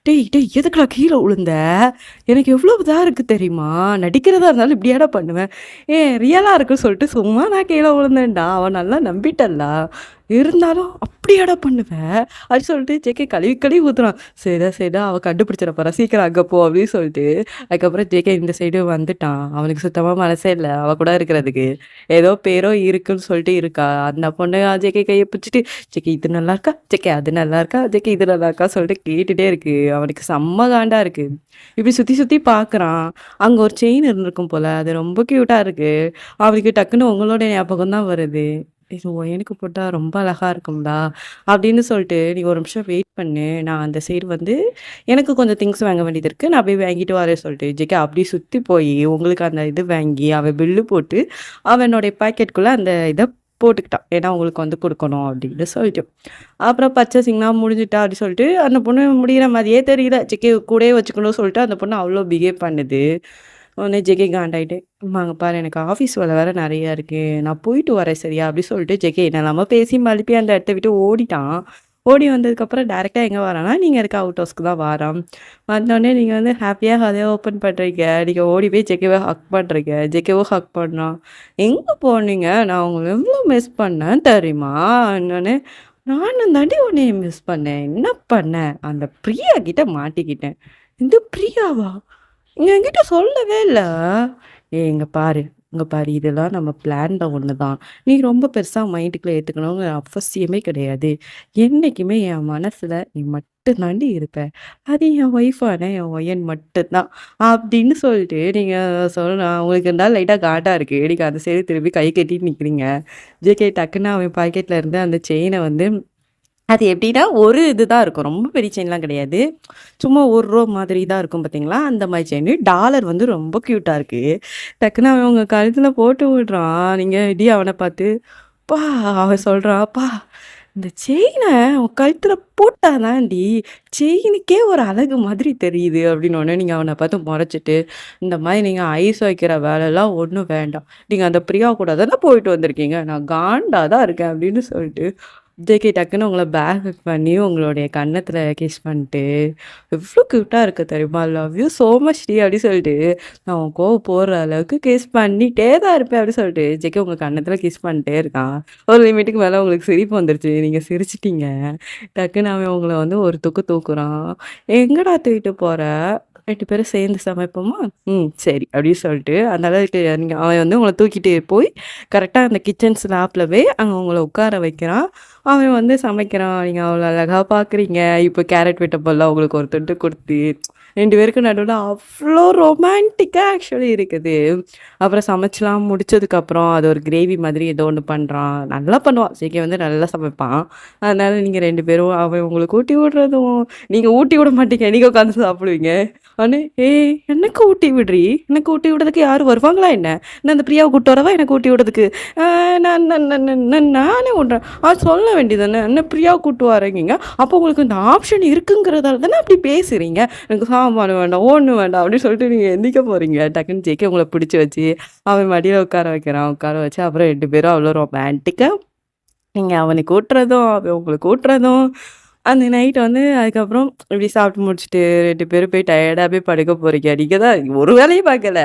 டேய் எதுக்குடா கீழ விழுந்த? எனக்கு எவ்ளோ இதா இருக்கு தெரியுமா? நடிக்கிறதா இருந்தாலும் இப்டியாடா பண்ணுவேன். ரியலா இருக்குன்னு சொல்லிட்டு சும்மா நான் கீழ விழுந்தேன்டா. அவன் நல்லா நம்பிட்டல்ல. இருந்தாலும் அப்படியாடா பண்ணுவ? அப்டி சொல்லிட்டு ஜேகே கழுவி கழுவி ஊத்துறான். சரிடா அவ கண்டுபிடிச்சிட போறா. சீக்கிரம் அங்க போ அப்டின்னு சொல்லிட்டு அதுக்கப்புறம் ஜேகே இந்த சைடு வந்துட்டான். அவனுக்கு சுத்தமா மனசே இல்ல. அவ கூட இருக்கிறதுக்கு. ஏதோ பேரோ இருக்குன்னு சொல்லிட்டு இருக்கா. அந்த பொண்ணு ஜேகே கைய பிடிச்சுட்டு, "ஜேகே இது நல்லாருக்கா? ஜேகே அது நல்லாருக்கா? ஜேகே இது நல்லாருக்கா?" சொல்லிட்டு கேட்டுட்டே இருக்கு. அவனுக்கு செம்ம காண்டா இருக்கு. இப்டி சுத்தி சுத்தி பார்க்குறான். அங்க ஒரு செயின் இருந்திருக்கும் போல. அது ரொம்ப கியூட்டா இருக்கு. அவனுக்கு டக்குன்னு உங்களோட ஞாபகம் தான் வருது. "இது ஒயனுக்கு போட்டா ரொம்ப அழகா இருக்கும்டா" அப்படின்னு சொல்லிட்டு, "நீ ஒரு நிமிஷம் வெயிட் பண்ணு. நான் அந்த சைடு வந்து எனக்கு கொஞ்சம் திங்ஸ் வாங்க வேண்டியது இருக்கு. நான் போய் வாங்கிட்டு வரேன்" சொல்லிட்டு, ஜேகே அப்படியே சுத்தி போயி, உங்களுக்கு அந்த இது வாங்கி, அவன் பில்லு போட்டு, அவனுடைய பாக்கெட்குள்ள அந்த இத போட்டுக்கிட்டான். ஏன்னா, உங்களுக்கு வந்து குடுக்கணும் அப்படின்னு சொல்லிட்டு. அப்புறம் பர்ச்சேசிங்லாம் முடிஞ்சுட்டா அப்படி சொல்லிட்டு, அந்த பொண்ணு முடியிற மாரியே தெரியல. ஜேகே கூடயே வச்சுக்கணும்னு சொல்லிட்டு, அந்த பொண்ணு அவ்ளோ பிஹேவ் பண்ணுது. உடனே ஜேகே காண்டாயிட்டு, "அம்மா அங்க பாரு எனக்கு ஆஃபீஸ் வேல வேற நெறைய இருக்கு. நான் போயிட்டு வரேன் சரியா?" அப்படி சொல்லிட்டு ஜேகே என்னெல்லாமோ பேசி மழுப்பி அந்த இடத்த விட்டு ஓடிட்டான். ஓடி வந்ததுக்கப்புறம் டைரக்ட்டா எங்க வரான்னா, நீங்க இருக்க அவுட் ஹவுஸ்க்கு தான் வாரான். வந்தோனே நீங்க வந்து ஹேப்பியா கதவ ஓப்பன் பண்றீங்க. நீங்க ஓடி போய் ஜேகேவ ஹக் பண்றீங்க. ஜேகேவும் ஹக் பண்ணான். "எங்க போனீங்க? நான் உங்கள எவ்ளோ மிஸ் பண்ணேன் தெரியுமா?" அன்னோனே, "நானும் தாண்டி உன்னைய மிஸ் பண்ணேன். என்ன பண்ண? அந்த பிரியா கிட்ட மாட்டிக்கிட்டேன்." "இந்த பிரியாவா? நீ என்கிட்ட சொல்லவே இல்ல." இங்க பாரு இதெல்லாம் நம்ம பிளான்ல ஒண்ணுதான். நீ ரொம்ப பெருசா மைண்டுக்குள்ள ஏத்துக்கணுங்கிற அவசியமே கிடையாது. என்னைக்குமே என் மனசுல நீ மட்டும் தாண்டி இருப்ப. அது என் ஒய்ஃபான என் ஒயன் மட்டும் தான். அப்படின்னு சொல்லிட்டு நீங்க சொல்லலாம். உங்களுக்கு இருந்தாலும் லைட்டா காண்டா இருக்கு. நீங்க அந்த சைடு திரும்பி கை கட்டிட்டு நிக்கிறீங்க. ஜேகே டக்குன்னு அவன் பாக்கெட்ல இருந்து அந்த செயின வந்து அது எப்படின்னா, ஒரு இதுதான் இருக்கும். ரொம்ப பெரிய செயின்லாம் கிடையாது. சும்மா ரூ. 1 மாதிரி தான் இருக்கும் பார்த்தீங்களா? அந்த மாரி செயினு. டாலர் வந்து ரொம்ப கியூட்டா இருக்கு. டக்குனு அவன் உங்க கழுத்துல போட்டு விடுறான். நீங்க இடி அவன பார்த்து, "அப்பா" அவன் சொல்றான், "அப்பா இந்த செயின உன் கழுத்துல போட்டா தான்டி, செயினுக்கே ஒரு அழகு மாதிரி தெரியுது." அப்படின்னோனே நீங்க அவன பார்த்து மொறச்சுட்டு, "இந்த மாரி நீங்க ஐஸ் வைக்கிற வேலைலாம் ஒண்ணும் வேண்டாம். நீங்க அந்த பிரியா கூட தானே போயிட்டு வந்திருக்கீங்க. நான் காண்டா தான் இருக்கேன்." அப்படின்னு சொல்லிட்டு ஜேகே டக்குன்னு உங்கள பேக் ஹக் பண்ணி உங்களுடைய கன்னத்துல கிஸ் பண்ணிட்டு, "எவ்ளோ கியூட்டா இருக்கு தெரியுமா? லவ் யூ சோ மச் டி" அப்படி சொல்லிட்டு, "நான் உன் கோவம் போற அளவுக்கு கிஸ் பண்ணிட்டே தான் இருப்பேன்" அப்படி சொல்லிட்டு ஜேகே உங்க கன்னத்துல கிஸ் பண்ணிட்டே இருக்கான். ஒரு லிமிட்டுக்கு மேல உங்களுக்கு சிரிப்பு வந்துருச்சு. நீங்க சிரிச்சுட்டீங்க. டக்குன்னு அவன் உங்கள வந்து ஒரு தூக்கு தூக்குறான். "எங்கடா தூக்கிட்டு போற?" 2 பேரும் சேர்ந்து சமைப்போமா? சரி அப்படின்னு சொல்லிட்டு, அதனால அவன் வந்து உங்கள தூக்கிட்டு போய் கரெக்ட்டா அந்த கிச்சன் ஸ்லாப்ல அங்க உங்கள உட்கார வைக்கிறான். அவன் வந்து சமைக்கிறான். நீங்க அவ்வளோ அழகா பார்க்குறீங்க. இப்போ கேரட் வெட்ட போல உங்களுக்கு ஒரு துண்டு குடுத்து, 2 பேருக்கும் நடுவுல அவ்ளோ ரொமான்டிக்கா ஆக்சுவலி இருக்குது. அப்புறம் சமைச்சுலாம் முடிச்சதுக்கப்புறம், அது ஒரு கிரேவி மாதிரி ஏதோ ஒண்ணு பண்றான். நல்லா பண்ணுவான். ஜேகே வந்து நல்லா சமைப்பான். அதனால நீங்க 2 பேரும் அவன் உங்களுக்கு ஊட்டி விடுறதும், நீங்க ஊட்டி விட மாட்டீங்க. நீங்க உட்காந்து சாப்பிடுவீங்க. உடனே, "ஏய் எனக்கு ஊட்டி விடுறி. எனக்கு ஊட்டி விடுறதுக்கு யாரும் வருவாங்களா என்ன? நான் அந்த பிரியாவ கூட்டு வரவா எனக்கு ஊட்டி விடுறதுக்கு? நான் நான் நான் நான் நானே விடுறேன்." சொல்ல வேண்டியதானே, "என்ன பிரியாவ கூட்டு வரேங்கீங்க. அப்போ உங்களுக்கு இந்த ஆப்ஷன் இருக்குங்கிறதால தானே அப்படி பேசுறீங்க. எனக்கு சாம்பார் வேண்டாம், ஒண்ணும் வேண்டாம்." அப்படின்னு சொல்லிட்டு நீங்க எந்திரிக்க போறீங்க. டக்குன்னு ஜேகே உங்கள பிடிச்சு வச்சு, அவன் மடியில உட்கார வைக்கிறான். உட்கார வச்சு அப்புறம் 2 பேரும் அவ்வளோ ரொமான்டிக்கா நீங்க அவனுக்கு ஊட்டுறதும், அவன் உங்களுக்கு ஊட்டுறதும், அந்த நைட் வந்து அதுக்கப்புறம் இப்படி சாப்பிட்டு முடிச்சுட்டு 2 பேரும் போய் டயர்டா போய் படுக்க போறீங்க. நீங்க தான் ஒரு வேலையும் பார்க்கல.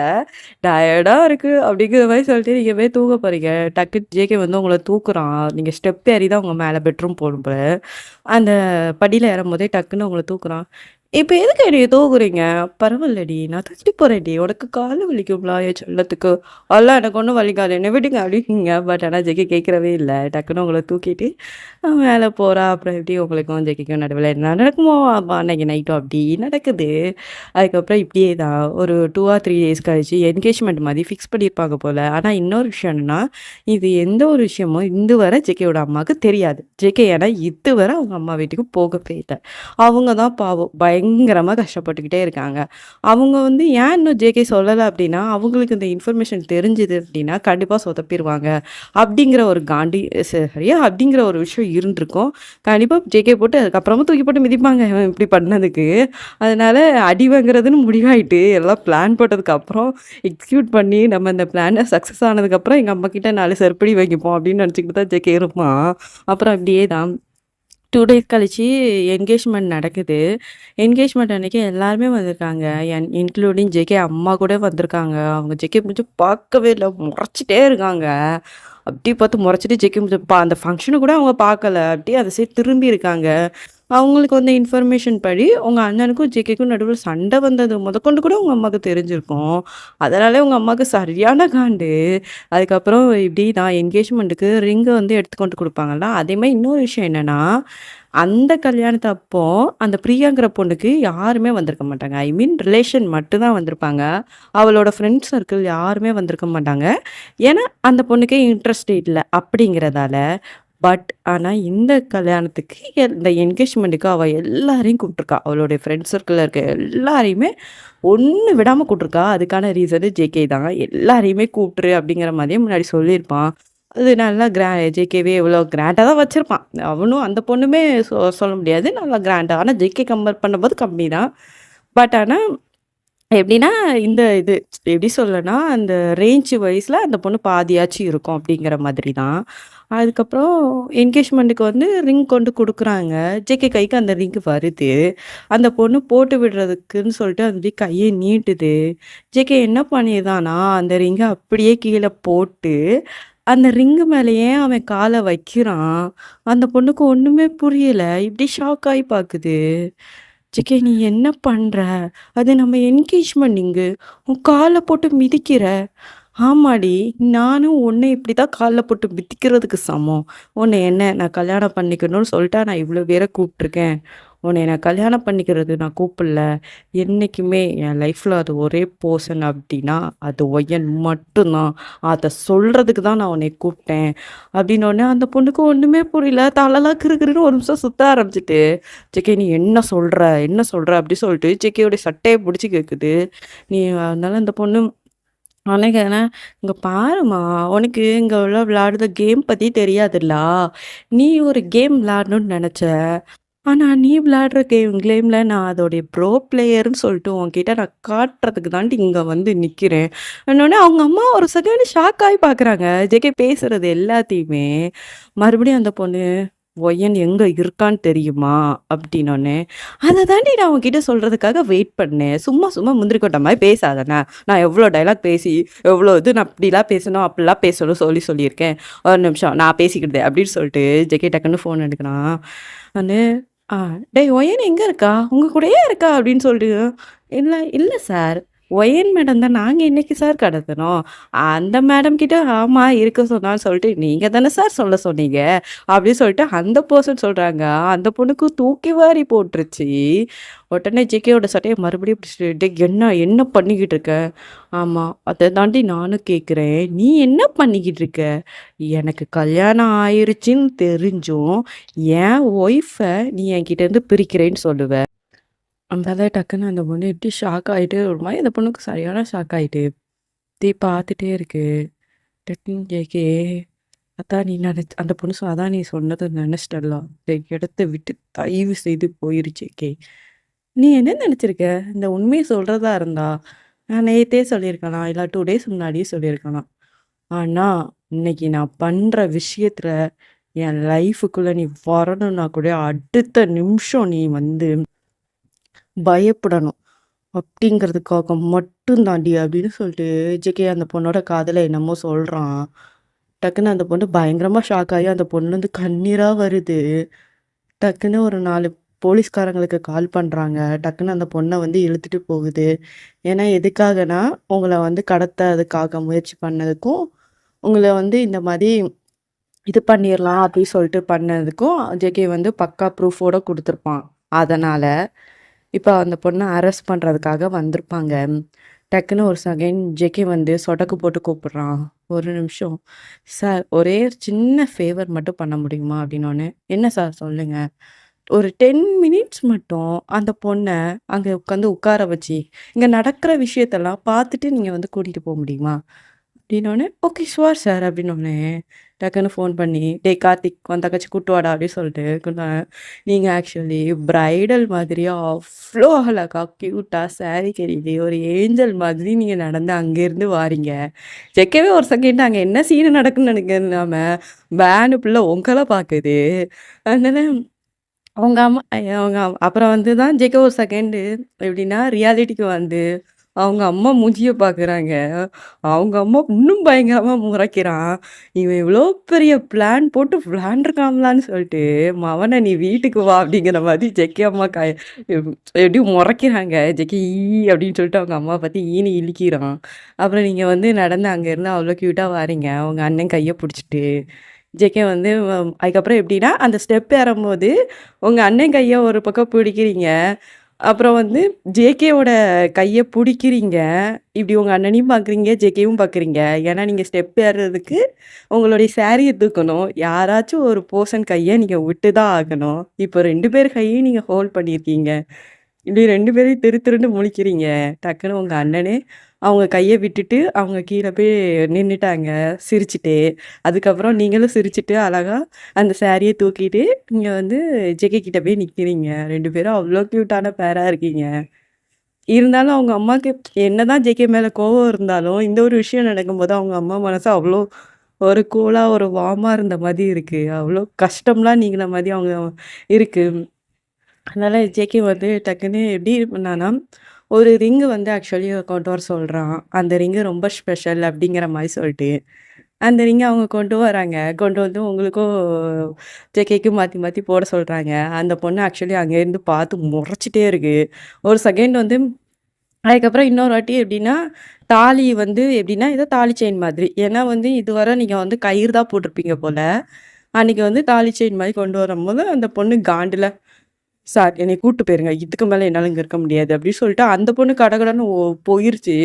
டயர்டா இருக்கு அப்படிங்கிற மாரி சொல்லிட்டு நீங்க போய் தூங்க போறீங்க. டக்குன்னு ஜேகே வந்து உங்கள தூக்குறான். நீங்க ஸ்டெப் ஏறி தான் உங்க மேல பெட்ரூம் போணும் போல. அந்த படியில ஏறும்போதே டக்குன்னு உங்கள தூக்குறான். "இப்ப எதுக்கு என்னைய தூக்குறீங்க?" "பரவாயில்லடி, நான் தூக்கிட்டு போறேன்டி. உனக்கு காலு வலிக்கும்ல என் செல்லத்துக்கு." "அதெல்லாம் எனக்கு ஒண்ணும் வலிக்காது. என்னை விடுங்க" அப்படின்னீங்க. பட் ஆனா ஜெகி கேட்கறவே இல்ல. டக்குன்னு உங்கள தூக்கிட்டு மேல போறா. அப்புறம் எப்படி உங்களுக்கும் ஜெகிக்கும் நடுவுல என்ன நடக்குமோ, அன்னைக்கு நைட்டும் அப்படி நடக்குது. அதுக்கப்புறம் இப்படியே தான் ஒரு 2 ஆர் 3 டேஸ் கழிச்சு என்கேஜ்மெண்ட் மாதிரி ஃபிக்ஸ் பண்ணியிருப்பாங்க போல. ஆனா இன்னொரு விஷயம் என்னன்னா, இது எந்த ஒரு விஷயமும் இதுவரை ஜேகேயோட அம்மாவுக்கு தெரியாது. ஜேகே ஏன்னா இதுவரை அவங்க அம்மா வீட்டுக்கு போகவே இல்ல. அவங்க தான் பாவம் பயங்கரமா கஷ்டப்பட்டுக்கிட்டே இருக்காங்க. அவங்க வந்து ஏன் இன்னும் ஜேகே சொல்லல அப்படின்னா, அவங்களுக்கு இந்த இன்ஃபர்மேஷன் தெரிஞ்சுது அப்படின்னா, கண்டிப்பா சொதப்பிருவாங்க. அப்படிங்கிற ஒரு சரியா அப்படிங்கிற ஒரு விஷயம் இருந்திருக்கும். கண்டிப்பா ஜேகே போட்டு அதுக்கப்புறமா தூக்கி போட்டு மிதிப்பாங்க இவன் இப்படி பண்ணதுக்கு. அதனால அடி வாங்குறதுன்னு முடிவாயிட்டு எல்லாம் பிளான் போட்டதுக்கு அப்புறம் எக்ஸிக்யூட் பண்ணி நம்ம இந்த பிளான சக்சஸ் ஆனதுக்கப்புறம் எங்க அம்மா கிட்ட 4 செருப்படி வாங்கிப்போம் அப்படின்னு நினச்சுக்கிட்டு தான் ஜேகே இருப்பான். அப்புறம் அப்படியே தான் 2 டேஸ் கழிச்சு என்கேஜ்மெண்ட் நடக்குது. என்கேஜ்மெண்ட் அன்னைக்கு எல்லாருமே வந்திருக்காங்க. இன்க்ளூடிங் ஜேகே அம்மா கூட வந்திருக்காங்க. அவங்க ஜேகே மூஞ்ச பார்க்கவே இல்ல. முறைச்சிட்டே இருக்காங்க. அப்படியே பார்த்து முறைச்சிட்டு ஜேகே மூஞ்ச அந்த ஃபங்ஷன கூட அவங்க பார்க்கல. அப்படியே அந்த சைடு திரும்பி இருக்காங்க. அவங்களுக்கு வந்த இன்ஃபர்மேஷன் படி உங்க அண்ணனுக்கும் ஜேகேக்கும் நடுவுல சண்டை வந்தது முதற்கொண்டு கூட உங்க அம்மாவுக்கு தெரிஞ்சிருக்கும். அதனாலே உங்க அம்மாவுக்கு சரியான காண்டு. அதுக்கப்புறம் இப்படி நான் என்கேஜ்மெண்ட்டுக்கு ரிங்க வந்து எடுத்து கொண்டு குடுப்பாங்கல்ல. அதேமாரி இன்னொரு விஷயம் என்னன்னா, அந்த கல்யாணத்து அப்போ அந்த பிரியாங்கிற பொண்ணுக்கு யாருமே வந்திருக்க மாட்டாங்க. ஐ மீன் ரிலேஷன் மட்டும் தான் வந்திருப்பாங்க. அவளோட ஃப்ரெண்ட்ஸ் சர்க்கிள் யாருமே வந்திருக்க மாட்டாங்க. ஏன்னா, அந்த பொண்ணுக்கே இன்ட்ரெஸ்ட் இல்ல அப்படிங்கிறதால. ஆனா இந்த கல்யாணத்துக்கு இந்த என்கேஜ்மெண்ட்டுக்கு அவ எல்லாரையும் கூப்பிட்டுருக்கா. அவளுடைய ஃப்ரெண்ட் சர்க்கிள்ல இருக்க எல்லாரையுமே ஒண்ணு விடாம கூப்பிட்டுருக்கா. அதுக்கான ரீசனு ஜேகே தான். எல்லாரையுமே கூப்பிட்டுரு அப்படிங்கிற மாதிரியே முன்னாடி சொல்லியிருப்பான். அது நல்லா ஜேகேவே எவ்வளோ கிராண்டா தான் வச்சிருப்பான். அவனும் அந்த பொண்ணுமே சொல்ல முடியாது. நல்லா கிராண்டா. ஆனா ஜேகே கம்பேர் பண்ணும்போது கம்மி தான். ஆனா எப்படின்னா, இந்த இது எப்படி சொல்லனா, அந்த ரேஞ்ச் வைஸ்ல அந்த பொண்ணு பாதியாச்சும் இருக்கும் அப்படிங்கிற மாதிரி தான். அதுக்கப்புறம் என்கேஜ்மெண்ட்டுக்கு வந்து ரிங் கொண்டு குடுக்குறாங்க. ஜேகே கைக்கு அந்த ரிங் வருது. அந்த பொண்ணு போட்டு விடுறதுக்குன்னு சொல்லிட்டு அது கைய நீட்டுது. ஜேகே என்ன பண்ணியிருந்தான்னா, அந்த ரிங்க அப்படியே கீழ போட்டு, அந்த ரிங்கு மேலேயே அவன் கால வைக்கிறான். அந்த பொண்ணுக்கு ஒண்ணுமே புரியல. இப்படி ஷாக் ஆயி பாக்குது. "ஜிகே நீ என்ன பண்ற? அது நம்ம என்கேஜ்மெண்டிங்கு. உன் கால்ல போட்டு மிதிக்கிற." "ஆமாடி, நானும் உன்னை இப்படிதான் கால்ல போட்டு மிதிக்கிறதுக்கு சமம். உன்னை என்ன நான் கல்யாணம் பண்ணிக்கணும்னு சொல்லிட்டா நான் இவ்வளோ பேர கூப்பிட்டுருக்கேன். உன்னை நான் கல்யாணம் பண்ணிக்கிறது நான் கூப்பிடல. என்னைக்குமே என் லைஃப்ல அது ஒரே பெர்சன் அப்படின்னா, அது ஒய்யன் மட்டும்தான். அத சொல்றதுக்கு தான் நான் உன்னைய கூப்பிட்டேன்." அப்படின்னோனே அந்த பொண்ணுக்கு ஒண்ணுமே புரியல. தலைலாம் கிறுகிறுன்னு ஒரு நிமிஷம் சுத்த ஆரம்பிச்சுட்டு, "ஜேகே நீ என்ன சொல்ற? என்ன சொல்ற?" அப்படி சொல்லிட்டு ஜேகேயோட சட்டைய புடிச்சு கேக்குது. நீ அதனால அந்த பொண்ணு அன்னைக்கு "இங்க பாரும்மா, உனக்கு இங்க உள்ள விளையாடுற கேம் பத்தி தெரியாதுல்ல. நீ ஒரு கேம் விளையாடணும்னு நெனச்ச. ஆனா, நீ விளையாடுற கேம்ல நான் அதோடைய ப்ரோ பிளேயர்ன்னு சொல்லிட்டு உன்கிட்ட நான் காட்டுறதுக்கு தாண்டி இங்க வந்து நிக்கிறேன்." இன்னொன்னே அவங்க அம்மா ஒரு செகண்ட் ஷாக் ஆயி பார்க்குறாங்க. ஜேகே பேசுறது எல்லாத்தையுமே. மறுபடியும் அந்த பொண்ணு, "ஒயன் எங்க இருக்கான்னு தெரியுமா?" அப்படின்னோனே, "அத தாண்டி நான் உன்கிட்ட சொல்றதுக்காக வெயிட் பண்ணேன். சும்மா சும்மா முந்திரி கொட்டை மாரி பேசாதண்ணா. நான் எவ்வளோ டயலாக் பேசி, எவ்வளோ இது நான் இப்படிலாம் பேசணும், அப்படிலாம் பேசணும் சொல்லியிருக்கேன். ஒரு நிமிஷம் நான் பேசிக்கிட்டேன்." அப்படின்னு சொல்லிட்டு ஜேகே டக்குன்னு ஃபோன் எடுக்குறான். நானு ஆ "டேய் ஒயன் எங்க இருக்கா? உங்க கூடயே இருக்கா?" அப்படின்னு சொல்லிட்டு, "இல்ல இல்ல சார். ஒயன் மேடம் தான் நாங்க என்னைக்கு சார் கடத்துனோம்? அந்த மேடம் கிட்ட ஆமா இருக்க சொன்னான்னு சொல்லிட்டு, நீங்க தானே சார் சொல்ல சொன்னீங்க." அப்படின்னு சொல்லிட்டு அந்த பெர்சன் சொல்றாங்க. அந்த பொண்ணுக்கு தூக்கி வாரி போட்டுருச்சு. உடனே ஜேகேயோட சட்டைய மறுபடியும் பிடிச்சுட்டு, "டேய் என்ன என்ன பண்ணிக்கிட்டு இருக்க?" "ஆமா, அத தாண்டி நானும் கேட்கிறேன். நீ என்ன பண்ணிக்கிட்டு இருக்க? எனக்கு கல்யாணம் ஆயிருச்சுன்னு தெரிஞ்சும், என் ஒய்ஃப நீ என்கிட்டேருந்து பிரிக்கிறேன்னு சொல்லுவ." அந்தால டக்குன்னு அந்த பொண்ணு எப்படி ஷாக் ஆயிட்டு, ஒரு மாரி அந்த பொண்ணுக்கு சரியான ஷாக் ஆயிட்டு, பார்த்துட்டே இருக்கு. டக்குன்னு ஜேகே, "அதான் நீ அந்த பொண்ணு அதான் நீ சொன்னத நெனச்சிட்டல்ல. இந்த இடத்த விட்டு தயவு செய்து போயிரு ஜேகே. நீ என்ன நெனச்சிருக்க? இந்த உண்மைய சொல்றதா இருந்தா, நான் நேத்தே சொல்லியிருக்கலாம். இல்ல 2 டேஸ் முன்னாடியே சொல்லியிருக்கலாம். ஆனா, இன்னைக்கு நான் பண்ற விஷயத்துல என் லைஃப்க்குள்ள நீ வரணும்னா கூட, அடுத்த நிமிஷம் நீ வந்து பயப்படணும். அப்படிங்கிறதுக்காக மட்டும் தாண்டி" அப்படின்னு சொல்லிட்டு ஜேகே அந்த பொண்ணோட காதுல என்னமோ சொல்றான். டக்குன்னு அந்த பொண்ணு பயங்கரமா ஷாக் ஆகி அந்த பொண்ணுலருந்து கண்ணீரா வருது. டக்குன்னு ஒரு 4 போலீஸ்காரங்களுக்கு கால் பண்றாங்க. டக்குன்னு அந்த பொண்ண வந்து இழுத்துட்டு போகுது. ஏன்னா எதுக்காகன்னா, உங்கள வந்து கடத்ததுக்காக முயற்சி பண்ணதுக்கும், உங்கள வந்து இந்த மாரி இது பண்ணிரலாம் அப்படின்னு சொல்லிட்டு பண்ணதுக்கும், ஜேகே வந்து பக்கா ப்ரூஃபோட குடுத்துருப்பான். அதனால, இப்ப அந்த பொண்ண அரெஸ்ட் பண்றதுக்காக வந்திருப்பாங்க. டக்குன்னு ஒரு செகண்ட் ஜேகே வந்து சொடக்கு போட்டு கூப்பிடுறான். "ஒரு நிமிஷம். சார் ஒரே ஒரு சின்ன ஃபேவர் மட்டும் பண்ண முடியுமா?" அப்படின்னோனே, "என்ன சார் சொல்லுங்க." ஒரு 10 மினிட்ஸ் மட்டும் அந்த பொண்ண அங்க உட்காந்து உட்கார வச்சு, இங்க நடக்கிற விஷயத்தெல்லாம் பார்த்துட்டு நீங்க வந்து கூட்டிட்டு போ முடியுமா? அப்டின்னோனே, "ஓகே ஷூர் சார்" அப்டின்னோனே, டக்குன்னு ஃபோன் பண்ணி, "டேய் கார்த்திக் உன் தங்கச்சி கூட்டு வாடா" அப்டின்னு சொல்லிட்டு நீங்க ஆக்சுவலி பிரைடல் மாதிரியே அவ்ளோ அழகா கியூட்டா சாரி கட்டிட்டு ஒரு ஏஞ்சல் மாதிரி நீங்க நடந்து அங்கேருந்து வாரீங்க. வைக்கவே ஒரு செகண்ட் அங்க என்ன சீன் நடக்குன்னு நினைக்காம, வேனு புள்ள உங்கள பாக்குது. அதனால அவங்க அம்மா அவங்க அப்புறம் வந்து தான் ஜேகே ஒரு செகண்டு எப்படின்னா, ரியாலிட்டிக்கு வந்து அவங்க அம்மா மூஞ்சிய பாக்குறாங்க. அவங்க அம்மா இன்னும் பயங்கரமா முறைக்கிறான். இவன் இவ்ளோ பெரிய பிளான் போட்டு விளையாண்டுருக்கான்லான்னு சொல்லிட்டு, "மவனே நீ வீட்டுக்கு வா" அப்படிங்கிற மாரி ஜெக்கி அம்மா எப்படியும் முறைக்கிறாங்க. ஜெக்கி ஈ அப்படின்னு சொல்லிட்டு அவங்க அம்மாவ பார்த்து ஈன்னு இழிக்கிறான். அப்புறம் நீங்க வந்து நடந்து அங்கேருந்து அவ்வளோ கியூட்டா வாரீங்க. உங்க அண்ணன் கைய புடிச்சுட்டு. ஜேகே வந்து அதுக்கப்புறம் எப்படின்னா, அந்த ஸ்டெப் ஏறும்போது, உங்க அண்ணன் கைய ஒரு பக்கம் பிடிக்கிறீங்க. அப்புறம் வந்து ஜேகேவோட கைய புடிக்கிறீங்க. இப்படி உங்க அண்ணனையும் பார்க்குறீங்க, ஜேகேவும் பார்க்குறீங்க. ஏன்னா, நீங்க ஸ்டெப் ஏறுறதுக்கு உங்களுடைய சாரிய தூக்கணும். யாராச்சும் ஒரு பெர்சன் கைய நீங்க விட்டு தான் ஆகணும். இப்போ 2 பேர் கையையும் நீங்க ஹோல்ட் பண்ணியிருக்கீங்க. இப்படி 2 பேரையும் திரு திருன்னு முழிக்கிறீங்க. டக்குனு உங்க அண்ணனே அவங்க கைய விட்டுட்டு, அவங்க கீழ போய் நின்னுட்டாங்க, சிரிச்சுட்டு. அதுக்கப்புறம் நீங்களும் சிரிச்சுட்டு, அழகா அந்த சாரிய தூக்கிட்டு, நீங்க வந்து ஜெகி கிட்ட போய் நிக்கிறீங்க. 2 பேரும் அவ்ளோ கியூட்டான பேரா இருக்கீங்க. இருந்தாலும் அவங்க அம்மாக்கு என்னதான் ஜேகே மேல கோவம் இருந்தாலும், இந்த ஒரு விஷயம் நடக்கும்போது அவங்க அம்மா மனசு அவ்ளோ ஒரு கூலா, ஒரு வார்மா இருந்த மாரி இருக்கு. அவ்ளோ கஷ்டம்லாம் நீங்கின மாரி அவங்க இருக்கு. அதனால ஜேகே வந்து டக்குன்னு எப்படி பண்ணான்னா, ஒரு ரிங் வந்து ஆக்சுவலி கொண்டு வர சொல்றான். அந்த ரிங் ரொம்ப ஸ்பெஷல் அப்படிங்கிற மாரி சொல்லிட்டு. அந்த ரிங்க அவங்க கொண்டு வராங்க. கொண்டு வந்து உங்களுக்கும் ஜேகேக்கும் மாத்தி மாத்தி போட சொல்றாங்க. அந்த பொண்ணு ஆக்சுவலி அங்கேருந்து பார்த்து முறைச்சிட்டே இருக்கு. ஒரு செகண்ட் வந்து அதுக்கப்புறம் இன்னொரு வாட்டி எப்படின்னா, தாலி வந்து எப்படின்னா, ஏதோ தாலி செயின் மாதிரி. ஏன்னா வந்து இதுவரை நீங்க வந்து கயிறு தான் போட்டிருப்பீங்க போல. அன்னைக்கு வந்து தாலி செயின் மாரி கொண்டு வரும்போது, அந்த பொண்ணு காண்டுல, "சார் என்னைய கூட்டு போயிருங்க. இதுக்கு மேல என்னால இங்க இருக்க முடியாது." அப்படின்னு சொல்லிட்டு அந்த பொண்ணு கடகடன்னு போயிருச்சு.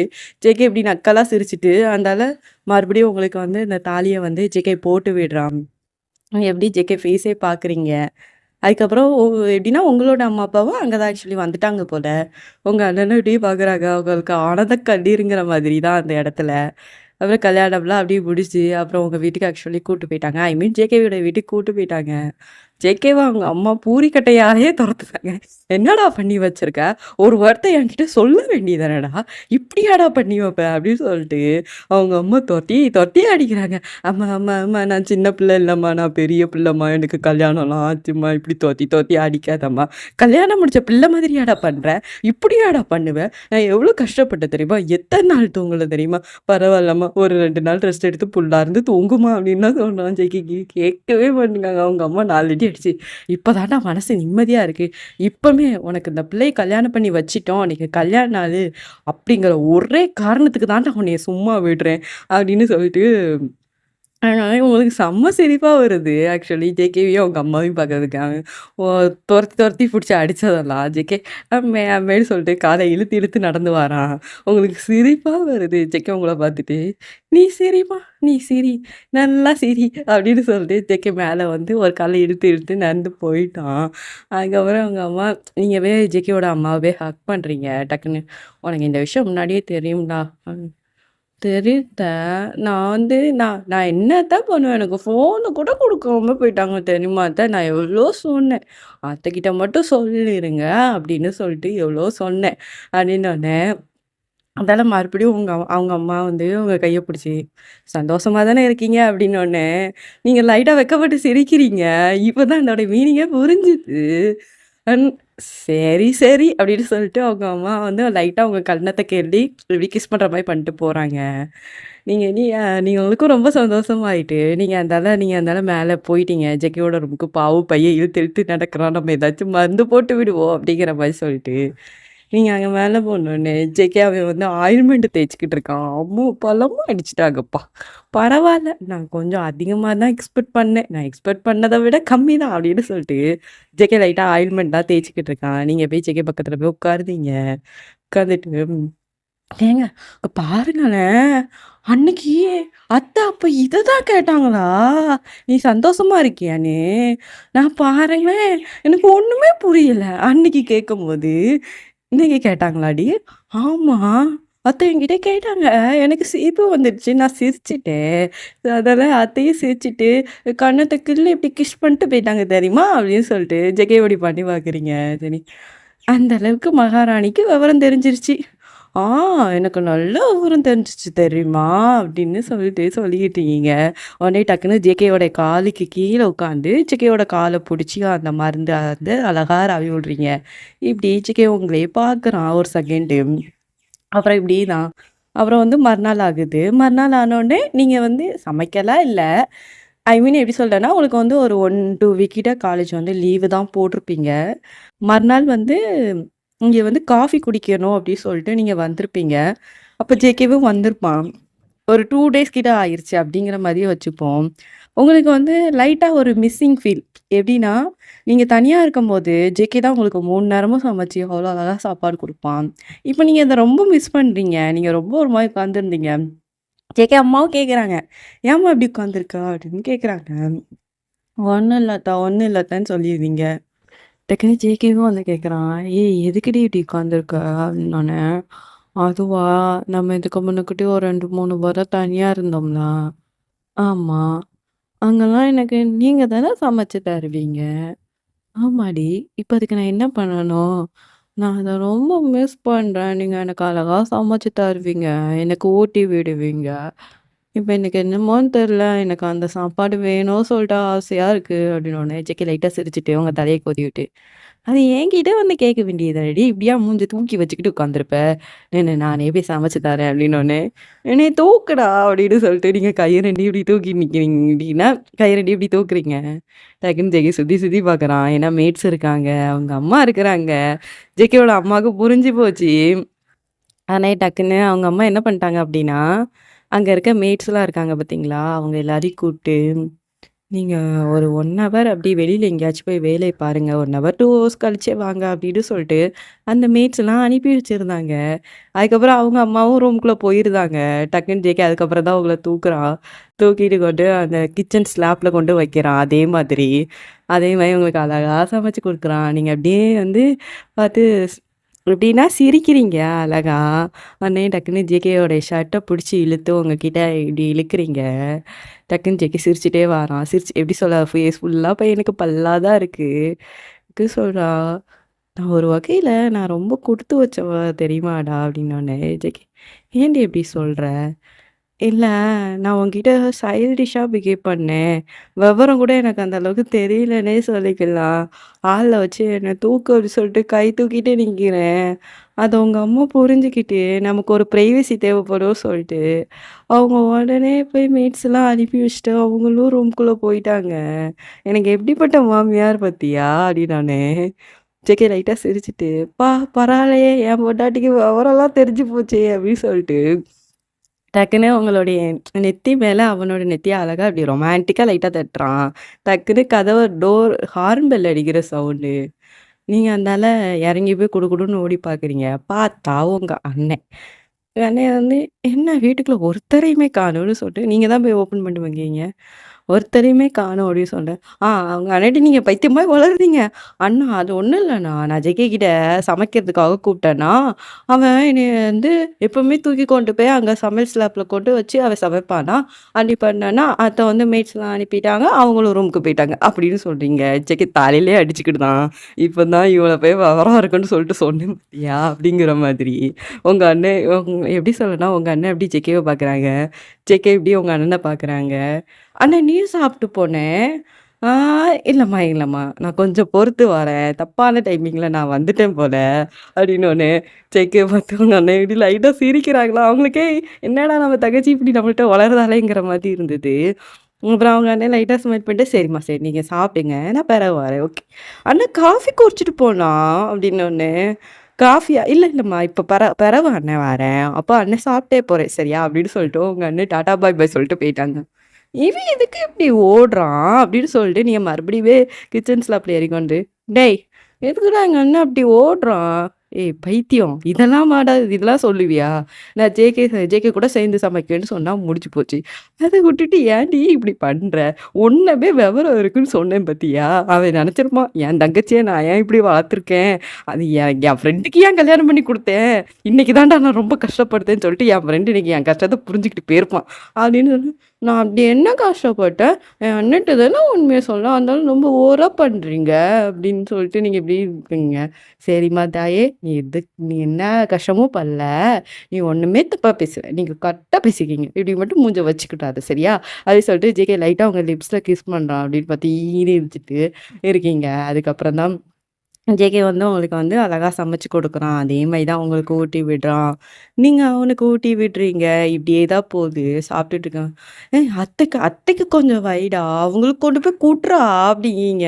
ஜேகே இப்படி நக்கலா சிரிச்சுட்டு, அந்தால மறுபடியும் உங்களுக்கு வந்து இந்த தாலிய வந்து ஜேகே போட்டு விடுறான். எப்படி ஜேகே ஃபேஸே பார்க்குறீங்க. அதுக்கப்புறம் எப்படின்னா, உங்களோட அம்மா, அப்பாவும் அங்க தான் ஆக்சுவலி வந்துட்டாங்க போல. உங்க அண்ணனும் இப்படியே பார்க்குறாங்க. அவங்களுக்கு ஆனந்த கண்ணீருங்கிற மாதிரி தான் அந்த இடத்துல. அப்புறம் கல்யாணம்லாம் அப்படியே முடிச்சு, அப்புறம் உங்க வீட்டுக்கு ஆக்சுவலி கூட்டு போயிட்டாங்க. ஐ மீன் ஜேகேவோட வீட்டுக்கு கூட்டு போயிட்டாங்க. ஜேகேவ அவங்க அம்மா பூரிக்கட்டையாலேயே தொரத்துனாங்க. "என்னடா பண்ணி வச்சிருக்க? ஒரு வார்த்தை என்கிட்ட சொல்ல வேண்டியதானடா! இப்படியாடா பண்ணி வைப்ப?" அப்படின்னு சொல்லிட்டு அவங்க அம்மா தொரத்தி தொரத்தி அடிக்கிறாங்க. "அம்மா அம்மா அம்மா நான் சின்ன பிள்ளை இல்லம்மா. நான் பெரிய பிள்ளைம்மா. எனக்கு கல்யாணம்லாம் ஆச்சும்மா. இப்படி தொரத்தி தொரத்தி அடிக்காதம்மா. கல்யாணம் முடிச்ச பிள்ளை மாதிரியாடா பண்ற? இப்படியாடா பண்ணுவ? நான் எவ்வளோ கஷ்டப்பட்டேன் தெரியுமா? எத்தன நாள் தூங்கல தெரியுமா? பரவாயில்லம்மா. ஒரு 2 நாள் ரெஸ்ட் எடுத்து புள்ளா இருந்து தூங்குமா" அப்படின்னு தான் சொன்னான் ஜெகிக்கு. கேட்கவே மாட்டேங்காங்க. அவங்க அம்மா 4 அடி முடிஞ்சிடுச்சு. இப்ப மனசு நிம்மதியா இருக்கு. இப்பமே உனக்கு இந்த பிள்ளைய கல்யாணம் பண்ணி வச்சுட்டோம். அன்னைக்கு கல்யாண நாளு அப்படிங்கிற ஒரே காரணத்துக்கு தான்டா உன்னைய சும்மா விடுறேன்." அப்படின்னு சொல்லிட்டு உங்களுக்கு செம்ம சிரிப்பா வருது. ஆக்சுவலி ஜேகேவையும் அவங்க அம்மாவையும் பார்க்கறதுக்கு. அவன் ஒ தொரத்தி தொரத்தி புடிச்சு அடிச்சதெல்லாம் ஜேகே அம்மே அம்மேன்னு சொல்லிட்டு கால இழுத்து இழுத்து நடந்து வாரான். உங்களுக்கு சிரிப்பா வருது. ஜேகே உங்கள பார்த்துட்டு. "நீ சிரிம்மா, நீ சிரி. நல்லா சிரி" அப்படின்னு சொல்லிட்டு ஜேகே மேல வந்து ஒரு கால இழுத்து இழுத்து நடந்து போயிட்டான். அதுக்கப்புறம் அவங்க அம்மா நீங்கவே ஜேகேவோட அம்மாவவே ஹக் பண்றீங்க டக்குன்னு. "உனக்கு இந்த விஷயம் முன்னாடியே தெரியும்டா." தெரியுத்த. நான் வந்து நான் என்னத்தான் பண்ணுவேன். எனக்கு ஃபோனு கூட குடுக்காம போயிட்டாங்க தெரியுமா அத்த. நான் எவ்ளோ சொன்னேன். "அத்தைக்கிட்ட மட்டும் சொல்லிருங்க" அப்படின்னு சொல்லிட்டு எவ்ளோ சொன்னேன். அப்படின்னோனே, அதால மறுபடியும் அவங்க அம்மா வந்து உங்க கைய பிடிச்சு, "சந்தோஷமா தானே இருக்கீங்க?" அப்படின்னோனே, நீங்க லைட்டா வெட்கப்பட்டு சிரிக்கிறீங்க. இப்ப தான் அதோட மீனிங்கே புரிஞ்சுது. அன் "சரி, சரி" அப்படின்னு சொல்லிட்டு அவங்க அம்மா வந்து லைட்டா உங்க கன்னத்த கிள்ளி, இப்படி கிஸ் பண்ற மாரி பண்ணிட்டு போறாங்க. நீங்க உங்களுக்கும் ரொம்ப சந்தோஷமாயிட்டு, நீங்க அந்தால மேல போயிட்டீங்க. ஜெக்கியோட ரூமுக்கு பாவம் பையன் இழுத்து இழுத்து நடக்குறான். நம்ம ஏதாச்சும் மருந்து போட்டு விடுவோம் அப்படிங்கிற மாரி சொல்லிட்டு. நீங்க அங்க மேல போனோனே, ஜேகே அவன் வந்து ஆயில்மெண்ட் தேய்ச்சுக்கிட்டு இருக்கான். அம்மோ! பலமா அடிச்சுட்டாங்கப்பா. பரவால்ல. நான் கொஞ்சம் அதிகமா தான் எக்ஸ்பெக்ட் பண்ணேன். நான் எக்ஸ்பெக்ட் பண்ணத விட கம்மி தான் அப்படின்னு சொல்லிட்டு, ஜேகே லைட்டா ஆயில்மெண்ட்லாம் தேய்ச்சுக்கிட்டு இருக்கான். நீங்க போய் ஜேகே பக்கத்துல போய் உட்காருதீங்க. உட்காந்துட்டு, ஏங்க அங்க பாருங்களேன். அன்னைக்கு அத்தை அப்ப இத தான் கேட்டாங்களா? "நீ சந்தோஷமா இருக்கியாண்ணே?" நான் பாருங்களேன், எனக்கு ஒண்ணுமே புரியல. அன்னைக்கு கேட்கும்போது, "இன்னைக்கு கேட்டாங்களாடி?" "ஆமா. அத்தை என்கிட்ட கேட்டாங்க. எனக்கு சிரிப்பு வந்துடுச்சு. நான் சிரிச்சுட்டேன். அதெல்லாம் அத்தையும் சிரிச்சுட்டு, கன்னத்த கிள்ளி இப்படி கிஸ் பண்ணிட்டு போயிட்டாங்க தெரியுமா?" அப்படின்னு சொல்லிட்டு, ஜெகே இப்படி பண்ணி பார்க்குறீங்க. சரி. அந்த அளவுக்கு மகாராணிக்கு விவரம் தெரிஞ்சிருச்சு. "ஆ எனக்கு நல்ல விவரம் தெரிஞ்சுச்சு தெரியுமா?" அப்படின்னு சொல்லிட்டு சொல்லிக்கிட்டீங்க. உடனே டக்குன்னு ஜேகேயோட காலுக்கு கீழ உட்காந்து, ஜேகேயோட கால புடிச்சு அந்த மருந்த வந்து அழகா ராவி விடுறீங்க. இப்படி ஜேகே உங்களையே பார்க்குறான் ஒரு செகண்டு. அப்புறம் இப்படி தான். அப்புறம் வந்து மறுநாள் ஆகுது. மறுநாள் ஆனோனே நீங்க வந்து சமைக்கலாம் இல்ல. ஐ மீன் எப்படி சொல்றேன்னா, உங்களுக்கு வந்து ஒரு 1, 2 வீக் கிட்ட காலேஜ் வந்து லீவு தான் போட்டிருப்பீங்க. மறுநாள் வந்து இங்க வந்து காஃபி குடிக்கணும் அப்டி சொல்லிட்டு நீங்க வந்திருப்பீங்க. அப்ப ஜேகேவும் வந்திருப்பான். ஒரு 2 டேஸ் கிட்ட ஆயிருச்சு அப்டிங்கிற மாரியே வச்சுப்போம். உங்களுக்கு வந்து லைட்டா ஒரு மிஸ்ஸிங் ஃபீல். எப்டின்னா, நீங்க தனியா இருக்கும்போது ஜேகே தான் உங்களுக்கு 3 நேரமும் சமைச்சு அவ்வளோ அழகா சாப்பாடு குடுப்பான். இப்ப நீங்க அத ரொம்ப மிஸ் பண்றீங்க. நீங்க ரொம்ப ஒரு மாரி உட்காந்துருந்தீங்க. ஜேகே அம்மாவும் கேட்குறாங்க. "ஏம்மா இப்டி உட்காந்துருக்க?" அப்டின்னு கேட்குறாங்க. "ஒண்ணும் இல்ல அத்த, ஒண்ணும் இல்ல அத்தன்னு" சொல்லிருவீங்க. டக்குனு ஜேகேவும் வந்து கேட்குறான். "ஏய் எதுக்குடி இப்படி உட்காந்துருக்க?" அப்படின்னோனே, "அதுவா நம்ம இதுக்கு முன்னக்கூட்டி ஒரு 2, 3 வாரம் தனியா இருந்தோம்ல. ஆமா. அங்கலாம் எனக்கு நீங்க தானே சமைச்சு தருவீங்க." "ஆமாடி. இப்ப அதுக்கு நான் என்ன பண்ணணும்?" "நான் அத ரொம்ப மிஸ் பண்றேன். நீங்க எனக்கு அழகா சமைச்சு தருவீங்க. எனக்கு ஊட்டி விடுவீங்க. இப்ப எனக்கு என்னமோன்னு தெரியல. எனக்கு அந்த சாப்பாடு வேணும்னு சொல்லிட்டு ஆசையா இருக்கு." அப்படின்னோனே, ஜெக்கி லைட்டா சிரிச்சுட்டு உங்க தலைய கோதி விட்டு, "அது என்கிட்ட வந்து கேட்க வேண்டியதுதானடி! இப்படியா மூஞ்ச தூக்கி வச்சுக்கிட்டு உட்காந்துருப்ப? நின்னு நானே போய் சமைச்சு தரேன்." அப்படின்னோனே, "என்னைய தூக்குடா" அப்படின்னு சொல்லிட்டு நீங்க கைய 2யும் இப்படி தூக்கி நிக்கிறீங்க இப்படின்னா, கைய 2யும் இப்படி தூக்குறீங்க. டக்குன்னு ஜெகி சுத்தி சுத்தி பார்க்குறான். ஏன்னா மேட்ஸ் இருக்காங்க. அவங்க அம்மா இருக்கிறாங்க. ஜெக்கியோட அம்மாவுக்கு புரிஞ்சு போச்சு. ஆனா டக்குன்னு அவங்க அம்மா என்ன பண்ணிட்டாங்க அப்படின்னா, அங்க இருக்க மேட்ஸ்லாம் இருக்காங்க பார்த்தீங்களா? அவங்க எல்லாரையும் கூப்ட்டு, "நீங்க ஒரு 1 ஹவர் அப்படி வெளியில எங்கேயாச்சும் போய் வேலைய பாருங்க. 1 ஹவர் 2 ஹவர்ஸ் கழிச்சே வாங்க" அப்படின்னு சொல்லிட்டு, அந்த மேட்ஸ்லாம் அனுப்பி வச்சிருந்தாங்க. அதுக்கப்புறம் அவங்க அம்மாவும் ரூம்குள்ள போயிருந்தாங்க. டக்குன்னு ஜேகே அதுக்கப்புறம் தான் அவங்கள தூக்குறான். தூக்கிட்டு கொண்டு அந்த கிச்சன் ஸ்லாப்ல கொண்டு வைக்கிறான். அதே மாதிரி. அதே மாரி உங்களுக்கு அழகா சமைச்சு குடுக்குறான். நீங்க அப்படியே வந்து பார்த்து எப்படின்னா சிரிக்கிறீங்க அழகா. உடனே டக்குன்னு ஜேகேயோட ஷர்ட்ட புடிச்சு இழுத்து உங்ககிட்ட இப்படி இழுக்குறீங்க. டக்குன்னு ஜேகே சிரிச்சுட்டே வாரான். சிரிச்சு எப்படி சொல்ல ஃபேஸ் ஃபுல்லா பையனுக்கு பல்லா தான் இருக்கு. க்கு சொல்றா, "நான் ஒரு வகையில நான் ரொம்ப குடுத்து வச்சவ தெரியுமாடா?" அப்படின்னோனே, ஜேகே "ஏன்டி இப்படி சொல்ற?" இல்ல, நான் உன்கிட்ட சைல்டிஷ்ஷா பிஹேவ் பண்ணேன். விவரம் கூட எனக்கு அந்த அளவுக்கு தெரியலன்னே சொல்லிக்கலாம். ஹால்ல வச்சு என்ன தூக்கு அப்படி சொல்லிட்டு கை தூக்கிட்டு நிக்கிறேன். அத உங்க அம்மா புரிஞ்சுக்கிட்டு, நமக்கு ஒரு பிரைவசி தேவைப்படும் சொல்ட்டு, அவங்க உடனே போய் மேட்ஸ்லாம் அனுப்பி வச்சுட்டு, அவங்களும் ரூம்குள்ள போயிட்டாங்க. எனக்கு எப்படிப்பட்ட மாமியார் பாத்தியா? அப்படின்னானே. ஜேகே லைட்டா சிரிச்சுட்டு, பரவாயில்லையே என் பொண்டாட்டிக்கு விவரம்லாம் தெரிஞ்சு போச்சே அப்படின்னு சொல்லிட்டு டக்குன்னு அவங்களுடைய நெத்தி மேல அவனோட நெத்திய அழகா அப்படி ரொமான்டிக்கா லைட்டா தட்டுறான். டக்குன்னு கதவ ஹார்ன் பெல் அடிக்கிற சவுண்டு. நீங்க அதனால இறங்கி போய் குடுகுடுன்னு ஓடி பார்க்குறீங்க. பார்த்தா உங்க அண்ணன். எங்க அண்ணன் வந்து, "என்ன வீட்டுக்குள்ள ஒருத்தரையுமே காணோம்னு" சொல்லிட்டு நீங்க தான் போய் ஓப்பன் பண்ணிட்டு வந்தீங்க. ஒருத்தரையுமே காணோம் அப்படின்னு சொன்னேன். அவங்க அண்ணன்ட்ட நீங்க பைத்தியம் மாரி வளருதீங்க. அண்ணா அது ஒண்ணும் இல்லண்ணா. நான் ஜெகி கிட்ட சமைக்கிறதுக்காக கூப்பிட்டேன்னா, அவன் என்னைய வந்து எப்பவுமே தூக்கி கொண்டு போய் அங்க சமையல் ஸ்லாப்ல கொண்டு வச்சு அவன் சமைப்பானா, அப்படி பண்ணேன்னா, அத்த வந்து மேட்ஸ்லாம் அனுப்பிட்டாங்க. அவங்களும் ரூமுக்கு போயிட்டாங்க. அப்படின்னு சொல்றீங்க. ஜெகி தலையிலேயே அடிச்சுக்கிட்டுதான். இப்ப தான் இவள போய் விவரம் இருக்குன்னு சொல்லிட்டு சொன்னேன் பாத்தியா? அப்படிங்கிற மாதிரி. உங்க அண்ணன் எப்படி சொல்லணும்னா, உங்க அண்ணன் எப்படி ஜெகிய பார்க்குறாங்க. ஜெகி எப்படி உங்க அண்ணன பார்க்குறாங்க. "அண்ணே நீ சாப்பிட்டு போனேன்." "ஆ இல்லம்மா, இல்லம்மா. நான் கொஞ்சம் பொறுத்து வரேன். தப்பான டைமிங்ல நான் வந்துட்டேன் போல." அப்படின்னோனே, செக்கிய பார்த்து உங்க அண்ணன் இப்படி லைட்டா சிரிக்கிறாங்களா, அவங்களுக்கே என்னடா நம்ம தங்கச்சி இப்படி நம்மள்ட்ட வளருதாளேங்கிற மாதிரி இருந்தது. அப்புறம் அவங்க அண்ணன் லைட்டா ஸ்மைல் பண்ணிட்டு, "சரிம்மா சரி நீங்க சாப்பிடுங்க. நான் பிறகு வரேன். ஓகே." "அண்ணா காஃபி குடிச்சிட்டு போலாம்." அப்படின்னோனே, "காஃபியா? இல்ல இல்லம்மா இப்ப பிறவு அண்ணன் வரேன். அப்ப அண்ணன் சாப்பிட்டே போறேன் சரியா?" அப்படின்னு சொல்லிட்டு உங்க அண்ணன் டாடா பாய் பாய் சொல்லிட்டு போயிட்டாங்க. இவன் எதுக்கு இப்படி ஓடுறான்? அப்படின்னு சொல்லிட்டு நீங்க மறுபடியுமே கிச்சன் ஸ்லாப்ல ஏறிக்கொண்டு, "டேய்! எதுக்குடா எங்க அண்ணன் அப்படி ஓடுறான்? ஏய் பைத்தியம்! இதெல்லாமாடா இதெல்லாம் சொல்லுவியா? நான் ஜேகே கூட சேர்ந்து சமைக்கிறேன்னு சொன்னா முடிஞ்சு போச்சு. அத விட்டுட்டு ஏன்டி இப்படி பண்ற? உன்னமே விவரம் இருக்குன்னு சொன்னேன் பாத்தியா? அவன் நெனச்சிருப்பான், என் தங்கச்சிய நான் ஏன் இப்படி வளர்த்துருக்கேன்? அது என் ஃப்ரெண்டுக்கு ஏன் கல்யாணம் பண்ணி குடுத்தேன்? இன்னைக்கு தான்டா நான் ரொம்ப கஷ்டப்படுத்தேன்னு சொல்லிட்டு என் ஃப்ரெண்ட் இன்னைக்கு என் கஷ்டத்த புரிஞ்சுகிட்டு போயிருப்பான்." அப்படின்னு சொல்லி நான் அப்படி என்ன கஷ்டப்பட்டேன்? என் அண்ணன்ட்ட தானே உண்மைய சொன்னேன். அதனால ரொம்ப ஓவரா பண்றீங்க அப்படின்னு சொல்லிட்டு நீங்க இப்படி இருக்கீங்க. சரிம்மா தாயே! நீ என்ன கஷ்டமும் படல. நீ ஒண்ணுமே தப்பா பேசல. நீங்க கரெக்ட்டா பேசிருக்கீங்க. இப்படி மட்டும் மூஞ்ச வச்சுக்கிடாத சரியா? அப்படின்னு சொல்லிட்டு ஜேகே லைட்டா அவங்க லிப்ஸ்ல கிஸ் பண்றான் அப்படின்னு பார்த்து ஈன்னு இழுத்துட்டு இருக்கீங்க. அதுக்கப்புறம் தான் ஜேகே வந்து உங்களுக்கு வந்து அழகா சமைச்சு குடுக்குறான். அதே மாரி தான் உங்களுக்கு ஊட்டி விடுறான். நீங்க அவனுக்கு ஊட்டி விடுறீங்க. இப்படியே தான் போகுது. சாப்பிட்டுட்டு இருக்கான். அத்தைக்கு அத்தைக்கு கொஞ்சம் வைடா. அவங்களுக்கு கொண்டு போய் குட்றா" அப்படிங்கீங்க.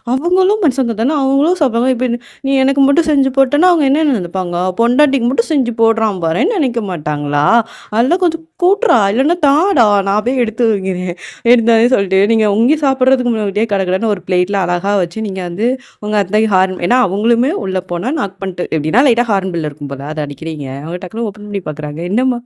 அவங்களும் மனுஷங்க தானே. அவங்களும் சாப்பிடுவாங்க. இப்ப நீ எனக்கு மட்டும் செஞ்சு போட்டேன்னா, அவங்க என்ன நெனைப்பாங்க? பொண்டாட்டிக்கு மட்டும் செஞ்சு போடுறான் பாரேன்னு நெனைக்க மாட்டாங்களா? அதெல்லாம் கொஞ்சம் குட்றா. இல்லன்னா தாடா. நான் போய் எடுத்து வைக்கிறேன். எடுத்தாந்து சொல்லிட்டு, நீங்க இங்க சாப்பிடுறதுக்கு முன்னாடியே கடகடன்னு ஒரு பிளேட்ல அழகா வச்சு நீங்க வந்து உங்க அத்தைக்கு ஹார்ன் ஏன்னா அவங்களுமே உள்ள போனா நாக் பண்ணிட்டு எப்படின்னா லைட்டா ஹார்ன் பில் இருக்கும் போல. அத அடிக்கிறீங்க. அவங்க டக்குனு ஓப்பன் பண்ணி பார்க்குறாங்க. "என்னம்மா?"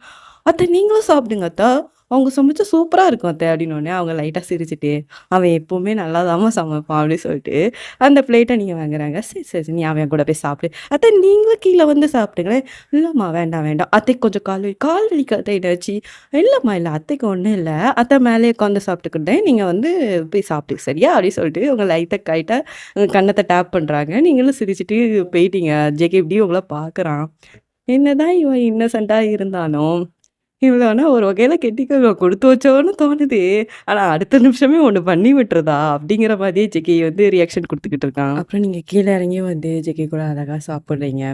"அத்தை நீங்களும் சாப்பிடுங்க அத்த. அவங்க சமைச்சா சூப்பரா இருக்கும் அத்த." அப்படின்னோனே அவங்க லைட்டா சிரிச்சுட்டு, "அவன் எப்பவுமே நல்லாதாம்மா சமைப்பான்." அப்படின்னு சொல்லிட்டு அந்த பிளேட்ட நீங்க வாங்குறாங்க. "சரி, சரி, சரி. நீ அவன் கூட போய் சாப்பிடு." "அத்தை நீங்களும் கீழ வந்து சாப்பிடுங்களேன்." "இல்லம்மா வேண்டாம், வேண்டாம். அத்தைக்கு கொஞ்சம் கால் வலிக்கு அத்தை என்னாச்சு?" "இல்லம்மா இல்ல. அத்தைக்கு ஒண்ணும் இல்ல. அத்தை மேலயே உட்காந்து சாப்பிட்டுக்கிட்டேன். நீங்க வந்து போய் சாப்பிடு சரியா?" அப்படின்னு சொல்லிட்டு அவங்க லைட்டா கன்னத்த டேப் பண்றாங்க. நீங்களும் சிரிச்சுட்டு போயிட்டீங்க. ஜேகே இப்படியும் உங்கள பார்க்குறான். என்னதான் இவன் இன்னசென்ட்டா இருந்தாலும், இவள ஆனா ஒரு வகையில கெட்டிக்க கொடுத்து வச்சோன்னு தோணுது. ஆனா அடுத்த நிமிஷமே ஒண்ணு பண்ணி விட்டுறதா? அப்படிங்கிற மாதிரியே ஜேகே வந்து ரியாக்ஷன் குடுத்துக்கிட்டு இருக்கான். அப்புறம் நீங்க கீழ இறங்கி வந்து ஜேகே கூட அழகா சாப்பிடுறீங்க.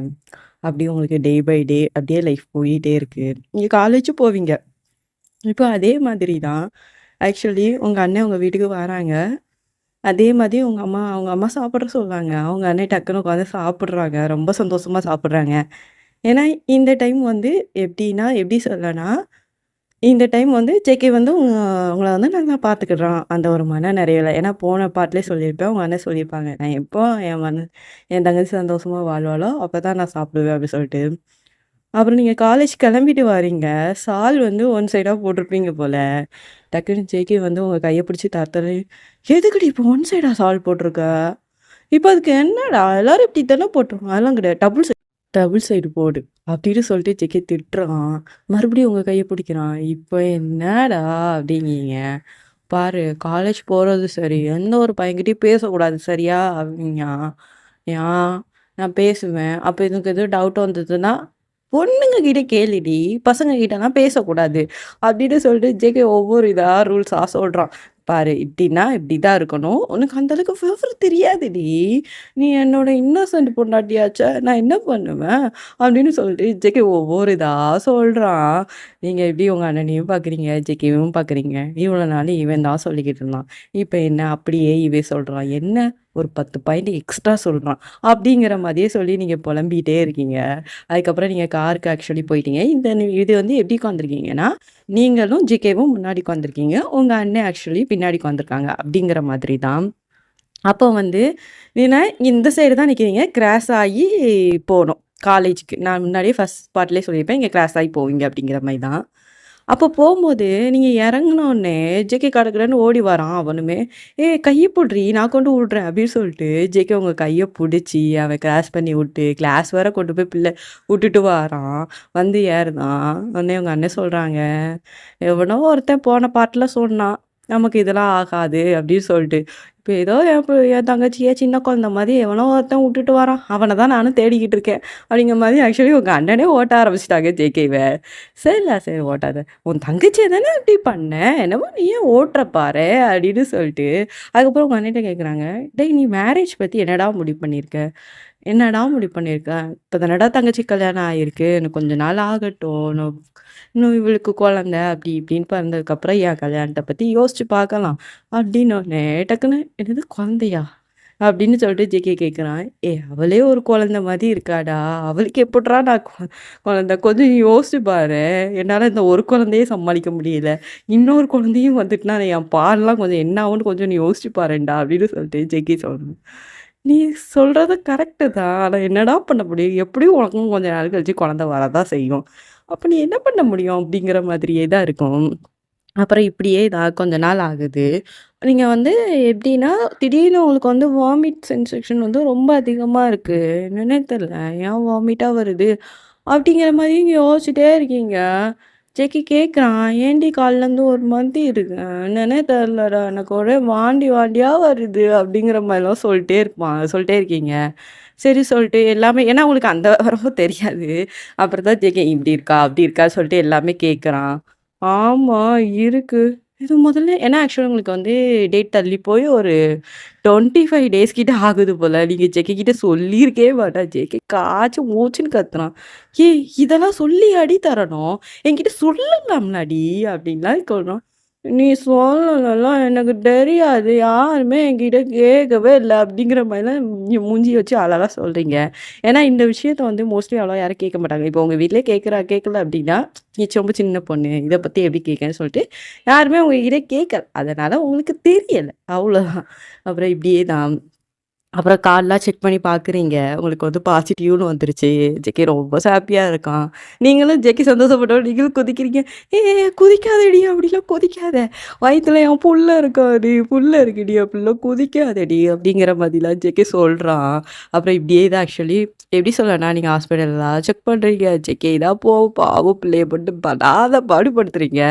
அப்படியே உங்களுக்கு டே பை டே அப்படியே லைஃப் போயிட்டே இருக்கு. நீங்க காலேஜும் போவீங்க. இப்போ அதே மாதிரி தான் ஆக்சுவலி உங்க அண்ணன் உங்க வீட்டுக்கு வராங்க. அதே மாதிரி அவங்க அம்மா சாப்பிட சொல்றாங்க. அவங்க அண்ணன் டக்குனு உட்காந்து சாப்பிடுறாங்க. ரொம்ப சந்தோஷமா சாப்பிடுறாங்க. ஏன்னா, இந்த டைம் வந்து எப்படின்னா, எப்படி சொல்லனா, இந்த டைம் வந்து ஜேகே வந்து உங்கள வந்து நல்லா பார்த்துக்கிடுறான். அந்த ஒரு மன நிறைவுல. ஏன்னா போன பார்ட்லயே சொல்லியிருப்பேன். உங்க அண்ணன் சொல்லியிருப்பாங்க. நான் எப்போ என் தங்கச்சி சந்தோஷமா வாழ்வாளோ, அப்பதான் நான் சாப்பிடுவேன் அப்படி சொல்லிட்டு. அப்புறம் நீங்க காலேஜ் கிளம்பிட்டு வாரீங்க. ஷால் வந்து ஒன் சைடா போட்டிருப்பீங்க போல. டக்குனு ஜேகே வந்து உங்க கைய பிடிச்சு தரத்தரே, "எதுக்குடி இப்போ ஒன் சைடா ஷால் போட்டிருக்க? இப்ப அதுக்கு என்னடா? எல்லாரும் இப்படி தானே போட்டுருக்கோம்." "அதெல்லாம் கிடையாது. டபுள் சைடு போடு." அப்படின்னு சொல்லிட்டு ஜேகே திட்டுறான். மறுபடியும் உங்க கைய பிடிக்கிறான். "இப்போ என்னடா?" அப்படிங்கீங்க. "பாரு காலேஜ் போறது சரி. எந்த ஒரு பையன்கிட்டயும் பேசக்கூடாது சரியா?" அப்படிங்கான். "ஏன்? நான் பேசுவேன். அப்ப எனக்கு எதுவும் டவுட் வந்ததுன்னா?" பொண்ணுங்க கிட்ட கேளுடி, பசங்க கிட்டலாம் பேசக்கூடாது." அப்படின்னு சொல்லிட்டு ஜேகே ஒவ்வொரு இதா ரூல்ஸா சொல்றான். "பாரு இப்படின்னா இப்படிதான் இருக்கணும். உனக்கு அந்த அளவுக்கு விவரம் தெரியாதுடி. நீ என்னோட இன்னோசென்ட் பொண்டாட்டியாச்சே. நான் என்ன பண்ணுவேன்?" அப்படின்னு சொல்லிட்டு ஜேகே ஒவ்வொரு இதா சொல்றான். நீங்க எப்படி உங்க அண்ணனையும் பார்க்குறீங்க, ஜேகேவும் பார்க்குறீங்க. இவ்வளோ நாள் இவன் தான் சொல்லிக்கிட்டு இருந்தான். இப்ப என்ன அப்படியே இவன் சொல்றான். என்ன ஒரு 10 பாயிண்ட் எக்ஸ்ட்ரா சொல்றான். அப்படிங்கிற மாதிரியே சொல்லி நீங்க புலம்பிட்டே இருக்கீங்க. அதுக்கப்புறம் நீங்க காருக்கு ஆக்சுவலி போயிட்டீங்க. இது வந்து எப்படி உட்காந்துருக்கீங்கன்னா, நீங்களும் ஜிகேவும் முன்னாடி உட்காந்துருக்கீங்க. உங்க அண்ணன் ஆக்சுவலி பின்னாடி உட்காந்துருக்காங்க. அப்படிங்கிற மாதிரி தான். அப்போ வந்து ஏன்னா இந்த சைடு தான் நிக்கிறீங்க. கிராஸ் ஆகி போணும் காலேஜுக்கு. நான் முன்னாடியே ஃபர்ஸ்ட் பார்ட்லயே சொல்லியிருப்பேன். இங்க கிராஸ் ஆகி போவீங்க அப்படிங்கிற மாரி தான். அப்போ போம்போது நீங்க இறங்குனோனே ஜேகே கடகடன்னு ஓடி வரான் அவனுமே. "ஏய் கைய புட்றி நான் கொண்டு விடுறேன்" அப்படின்னு சொல்லிட்டு ஜேகே உங்க கைய புடிச்சு அவன் கிராஸ் பண்ணி விட்டு, கிளாஸ் வர கொண்டு போய் விட்டுட்டு வாரான். வந்து ஏறுனான். உடனே உங்க அண்ணன் சொல்றாங்க, "எவனோ ஒருத்தன் போன பாட்டுல சொன்னான். நமக்கு இதெல்லாம் ஆகாது" அப்படின்னு சொல்லிட்டு. இப்ப ஏதோ என் தங்கச்சிய சின்ன குழந்த மாரி எவனோ ஒருத்தன் விட்டுட்டு வரான். அவன தான் நானும் தேடிக்கிட்டு இருக்கேன். அப்படிங்கிற மாரி ஆக்சுவலி உங்க அண்ணனே ஓட்ட ஆரம்பிச்சுட்டாங்க ஜேகேவ. "சரிடா சரி ஓட்டாத. உன் தங்கச்சிய தானே இப்படி பண்ண. என்னமோ நீ ஏன் ஓட்டுற பாரேன்" அப்படின்னு சொல்லிட்டு. அதுக்கப்புறம் உங்க அண்ணன்ட்ட கேட்குறாங்க, "டேய் நீ மேரேஜ் பத்தி என்னடா முடிவு பண்ணியிருக்க? என்னடா முடிவு பண்ணியிருக்க? இப்ப தானடா தங்கச்சிக்கு கல்யாணம் ஆயிருக்கு. இன்னும் கொஞ்ச நாள் ஆகட்டும். இன்னும் இவளுக்கு குழந்தை அப்படி இப்படின்னு பிறந்ததுக்கப்புறம் என் கல்யாணத்த பத்தி யோசிச்சு பார்க்கலாம்." அப்படின்னோனே டக்குன்னு, "என்னது குழந்தையா?" அப்படின்னு சொல்லிட்டு ஜேகே கேட்குறான். அவளே ஒரு குழந்தை மாரி இருக்காடா. அவளுக்கு எப்புட்றா நான் குழந்தை? கொஞ்சம் யோசிச்சு பாரேன். என்னால இந்த ஒரு குழந்தையே சமாளிக்க முடியல. இன்னொரு குழந்தையும் வந்துட்டுனா என் பால்லாம் கொஞ்சம் என்ன ஆகும்னு கொஞ்சம் நீ யோசிச்சு பாரேன்டா அப்படின்னு சொல்லிட்டு ஜேகே சொல்றான். "நீ சொல்றது கரெக்ட்டு தான். ஆனா என்னடா பண்ண முடியும்? எப்படியும் உனக்கும் கொஞ்ச நாள் கழிச்சு குழந்தை வரதான் செய்யும். அப்ப நீ என்ன பண்ண முடியும்?" அப்படிங்கிற மாதிரியே தான் இருக்கும். அப்புறம் இப்படியே கொஞ்ச நாள் ஆகுது. நீங்க வந்து எப்படின்னா, திடீர்னு உங்களுக்கு வந்து வாமிட் சென்சேஷன் வந்து ரொம்ப அதிகமா இருக்கு. என்னன்னே தெரியல. ஏன் வாமிட்டா வருது? அப்படிங்கிற மாரி நீங்க யோசிச்சுட்டே இருக்கீங்க. ஜெக்கி கேட்குறான், "ஏன்டி காலைலேருந்து ஒரு மாதிரி இருக்க? என்னன்னே தெரியலடா. எனக்கு ஒரே வாந்தி வாந்தியா வருது." அப்படிங்கிற மாரிலாம் சொல்லிட்டே இருக்கீங்க. சரி சொல்லிட்டு எல்லாமே ஏன்னா உங்களுக்கு அந்த விவரமும் தெரியாது. அப்புறம் தான் ஜெகி இப்படி இருக்கா, அப்படி இருக்கா சொல்லிட்டு எல்லாமே கேட்குறான். ஆமா இருக்கு. இது முதல்ல ஏன்னா ஆக்சுவலா உங்களுக்கு வந்து டேட் தள்ளி போய் ஒரு 25 டேஸ் கிட்ட ஆகுது போல. நீங்க ஜெகி கிட்ட சொல்லியிருக்கவே மாட்டா. ஜெகி காய்ச்சி மூச்சுன்னு கத்துறான். "ஏய் இதெல்லாம் சொல்லியாடி தரணும்? என்கிட்ட சொல்லலாம்லடி" அப்படின்லாம் சொல்றான். "நீ சொல்லலலாம் எனக்கு தெரியாது. யாருமே என்கிட்ட கேட்கவே இல்ல." அப்படிங்கிற மாரிலாம் மூஞ்சிய வச்சு அழகா சொல்றீங்க. ஏன்னா இந்த விஷயத்த வந்து மோஸ்ட்லி அவ்வளவா யாரும் கேட்க மாட்டாங்க. இப்போ உங்க வீட்லயே கேட்கல அப்படின்னா, "நீ ரொம்ப சின்ன பொண்ணு. இத பத்தி எப்படி கேட்கன்னு" சொல்லிட்டு யாருமே உங்ககிட்ட கேட்கல. அதனால உங்களுக்கு தெரியல. அவ்வளோதான். அப்புறம் இப்படியே தான். அப்புறம் கார்ட்லாம் செக் பண்ணி பார்க்குறீங்க. உங்களுக்கு வந்து பாசிட்டிவ்னு வந்துருச்சு. ஜெக்கி ரொம்ப ஹாப்பியா இருக்கான். நீங்களும் ஜெக்கி சந்தோஷப்பட்டோனே நீங்களும் குதிக்கிறீங்க. குதிக்காதடி! அப்படிலாம் குதிக்காத. வயித்துல என் புள்ள இருக்காடி, புள்ள இருக்குடி அப்படிலாம் குதிக்காதடி அப்படிங்கிற மாதிரிலாம் ஜெக்கி சொல்றான். அப்புறம் இப்படியே தான் ஆக்சுவலி எப்படி சொல்லனா, நீங்க ஹாஸ்பிட்டல்லாம் செக் பண்றீங்க. ஜெக்கி தான் பாவம் பிள்ளைய போட்டு படாத பாடுபடுத்துறீங்க.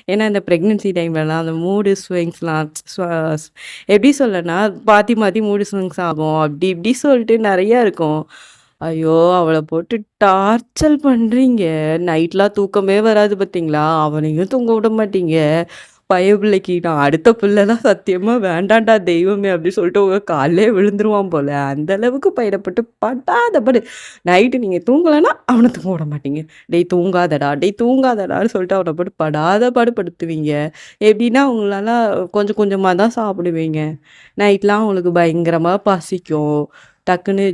ஏன்னா இந்த பிரெக்னன்சி டைம்லலாம் அந்த மூடு ஸ்விங்ஸ்லாம் எப்படி சொல்லனா, மாத்தி மாத்தி மூடு ஸ்விங்ஸ் ஆகும். அப்படி இப்படி சொல்லிட்டு நெறைய இருக்கும். ஐயோ! அவள போட்டு டார்ச்சர் பண்றீங்க. நைட்லாம் தூக்கமே வராது பார்த்தீங்களா? அவனையும் தூங்க விட மாட்டீங்க. பயப்பிள்ளைக்கு நான் அடுத்த பிள்ளைலாம் சத்தியமா வேண்டான்டா தெய்வமே! அப்டி சொல்லிட்டு உங்க கால்லயே விழுந்துருவான் போல. அந்த அளவுக்கு பயணப்பட்டு படாத பாடு. நைட்டு நீங்க தூங்கலன்னா, அவன தூங்க விட மாட்டீங்க. "டேய் தூங்காதடா, டேய் தூங்காதடான்னு" சொல்லிட்டு அவன போட்டு படாத பாடு படுத்துவீங்க. எப்டின்னா, உங்களால கொஞ்சம் கொஞ்சமா தான் சாப்பிடுவீங்க. நைட்லாம் உங்களுக்கு பயங்கரமா பசிக்கும். டக்குன்னு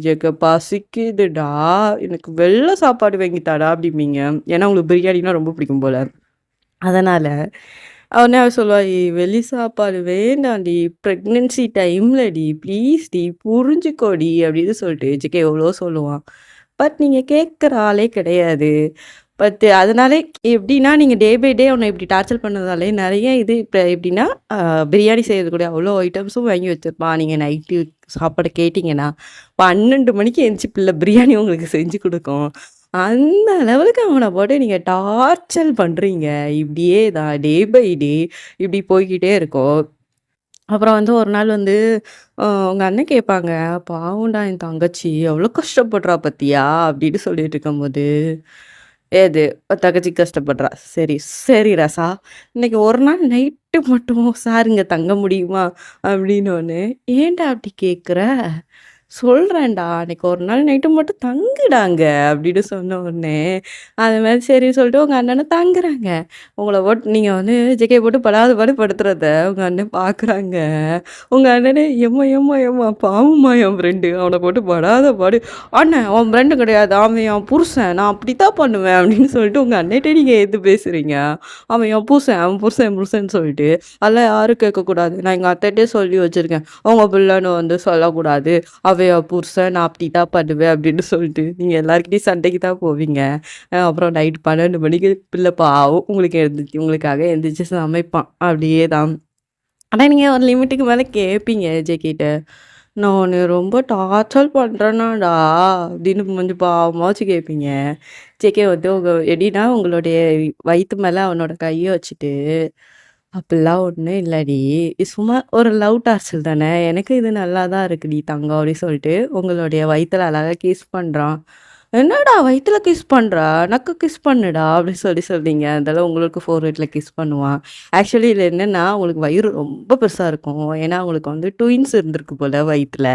ஜேக்கு பசிக்குதுடா, எனக்கு வெள்ள சாப்பாடு வாங்கி தாடா அப்டிம்பீங்க. ஏன்னா உங்களுக்கு பிரியாணினா ரொம்ப பிடிக்கும் போல. அதனால, உடனே அவ சொல்லுவா, "ஏய் வெளி சாப்பாடு வேண்டாம்டி, பிரெக்னன்சி டைம்லடி, ப்ளீஸ்டி புரிஞ்சுக்கோடி" அப்படின்னு சொல்லிட்டு ஜிகே எவ்வளவோ சொல்லுவான். பட் நீங்க கேட்குற ஆளே கிடையாது. அதனாலே எப்படின்னா, நீங்க டே பை டே அவன இப்படி டார்ச்சர் பண்ணதாலே நெறைய இது இப்ப எப்படின்னா, அ பிரியாணி செய்றதுக்கூடிய அவ்வளோ ஐட்டம்ஸும் வாங்கி வச்சிருப்பான். நீங்க நைட்டு சாப்பாடு கேட்டீங்கன்னா, 12 மணிக்கு எந்திச்சு பிள்ளை பிரியாணி உங்களுக்கு செஞ்சு குடுக்கும். அந்த லெவலுக்கு அவன போட்டு நீங்க டார்ச்சர் பண்றீங்க. இப்படியே தான் டே பை டே இப்படி போய்க்கிட்டே இருக்கும். அப்புறம் வந்து ஒரு நாள் வந்து உங்க அண்ணன் கேட்பாங்க, "பாவம்டா என் தங்கச்சி எவ்வளோ கஷ்டப்படுறா பாத்தியா?" அப்படின்னு சொல்லிட்டு இருக்கும்போது, "எது உன் தங்கச்சி கஷ்டப்படுறா. சரி, சரி ராசா, இன்னைக்கு ஒரு நாள் நைட்டு மட்டும் சார் இங்க தங்க முடியுமா?" அப்படின்னோனே, "ஏன்டா அப்படி கேட்குற?" "சொல்றேன்டா, அன்னைக்கு ஒரு நாள் நைட்டு மட்டும் தங்குடா அங்க" அப்படின்னு சொன்ன உடனே, அது மாரி சரின்னு சொல்லிட்டு உங்க அண்ணனும் தங்குறாங்க. உங்கள போட்டு நீங்க வந்து ஜெகிய போட்டு படாத பாடு படுத்துறத உங்க அண்ணன் பார்க்குறாங்க. உங்க அண்ணனே, "எம்மா, எம்மா, எம்மா பாவம்மா என் ஃப்ரெண்டு. அவன போட்டு படாத பாடு." "அண்ணன் அவன் ஃப்ரெண்டு கிடையாது. அவன் என் புருஷன். நான் அப்படித்தான் பண்ணுவேன்." அப்படின்னு சொல்லிட்டு உங்க அண்ணன்ட்ட நீங்க எதிர்த்து பேசுறீங்க. "அவன் என் புருஷன். அவன் புருஷன், என் புருஷன்னு சொல்லிட்டு." அதெல்லாம் யாரும் கேட்கக்கூடாது. நான் எங்க அத்தைட்டயே சொல்லி வச்சிருக்கேன். "உங்க பிள்ளன்னு வந்து சொல்லக்கூடாது. அவ என் புருஷன். நான் அப்படித்தான் பண்ணுவேன்." அப்படின்னு சொல்லிட்டு நீங்க எல்லார்கிட்டயும் சண்டைக்கு தான் போவீங்க. அப்புறம் நைட் 12 மணிக்கு பிள்ளை பாவம் உங்களுக்கு உங்களுக்காக எந்திரிச்சு சமைப்பான். அப்படியே தான். ஆனா நீங்க ஒரு லிமிட்டுக்கு மேல கேட்பீங்க ஜேகிட்ட. "நான் உன்னைய ரொம்ப டார்ச்சர் பண்றேனாடா?" அப்படின்னு கொஞ்சம் பாவமாச்சு கேட்பீங்க. ஜேகே வந்து எப்படின்னா உங்களுடைய வயித்து மேல அவனோட கைய வச்சுட்டு, "அப்படிலாம் ஒண்ணும் இல்லடி. இது சும்மா ஒரு லவ் டார்ச்சர் தானே. எனக்கு இது நல்லா தான் இருக்குடி தங்கம்." அப்படின்னு சொல்லிட்டு உங்களுடைய வயித்துல அழகா கிஸ் பண்றான். "என்னடா வயித்துல கிஸ் பண்ற? எனக்கு கிஸ் பண்ணுடா" அப்படின்னு சொல்றீங்க. அதெல்லாம் உங்களுக்கு ஃபோர்ஹெட்ல கிஸ் பண்ணுவான். ஆக்சுவலி இதுல என்னன்னா, உங்களுக்கு வயிறு ரொம்ப பெருசா இருக்கும். ஏன்னா, உங்களுக்கு வந்து ட்வின்ஸ் இருந்திருக்கு போல வயித்துல.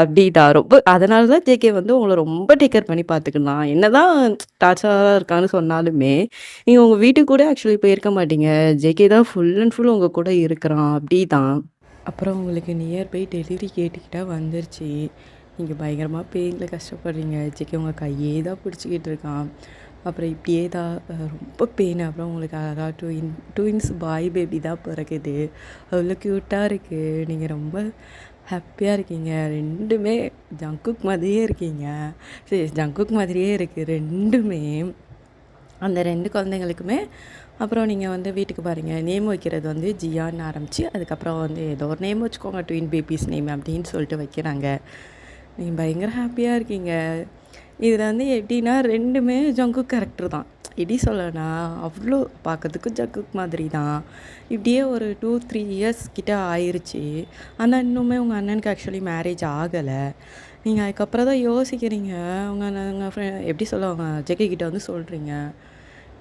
அப்படிதான் ரொம்ப அதனால தான் ஜேகே வந்து உங்கள ரொம்ப டேக் கேர் பண்ணி பார்த்துக்கினான். என்னதான் டார்ச்சரா இருக்கான்னு சொன்னாலுமே, நீங்க உங்க வீட்டுக்கு கூட ஆக்சுவலி போயிருக்க மாட்டீங்க. ஜேகே தான் ஃபுல் அண்ட் ஃபுல் உங்க கூட இருக்கிறான். அப்படிதான். அப்புறம் உங்களுக்கு நியர் பை டெலிவரி கேட்டுக்கிட்டா வந்துருச்சு. நீங்க பயங்கரமா பெயின்ல கஷ்டப்படுறீங்க. ஜிகே உங்க கையே தான் பிடிச்சுக்கிட்டு இருக்கான். அப்புறம் இப்படியே தான் ரொம்ப பெயின். அப்புறம் உங்களுக்கு அழகா ட்வின்ஸ் பாய் பேபி தான் பிறக்குது. அவ்வளோ க்யூட்டாக இருக்குது. நீங்கள் ரொம்ப ஹாப்பியாக இருக்கீங்க. 2மே ஜங்குக் மாதிரியே இருக்கீங்க. சரி ஜங்குக் மாதிரியே இருக்குது 2மே. அந்த 2 குழந்தைங்களுக்குமே அப்புறம் நீங்கள் வந்து வீட்டுக்கு பாருங்க. நேம் வைக்கிறது வந்து ஜியான்னு ஆரம்பிச்சு, அதுக்கப்புறம் வந்து ஏதோ ஒரு நேம் வச்சுக்கோங்க. ட்வின் பேபீஸ் நேம் அப்படின்னு சொல்லிட்டு வைக்கிறாங்க. நீங்க பயங்கர ஹாப்பியா இருக்கீங்க. இதில வந்து எப்படின்னா 2மே ஜங்குக் கேரக்டர் தான். எப்படி சொல்லனா, அவ்வளோ பார்க்கறதுக்கு ஜங்குக் மாதிரி தான். இப்படியே ஒரு 2, 3 இயர்ஸ் கிட்ட ஆயிருச்சு. ஆனா இன்னுமே உங்க அண்ணனுக்கு ஆக்சுவலி மேரேஜ் ஆகல. நீங்க அதுக்கப்புறம் தான் யோசிக்கிறீங்க. உங்க உங்க எப்படி சொல்லுவாங்க, ஜெகி கிட்ட வந்து சொல்றீங்க.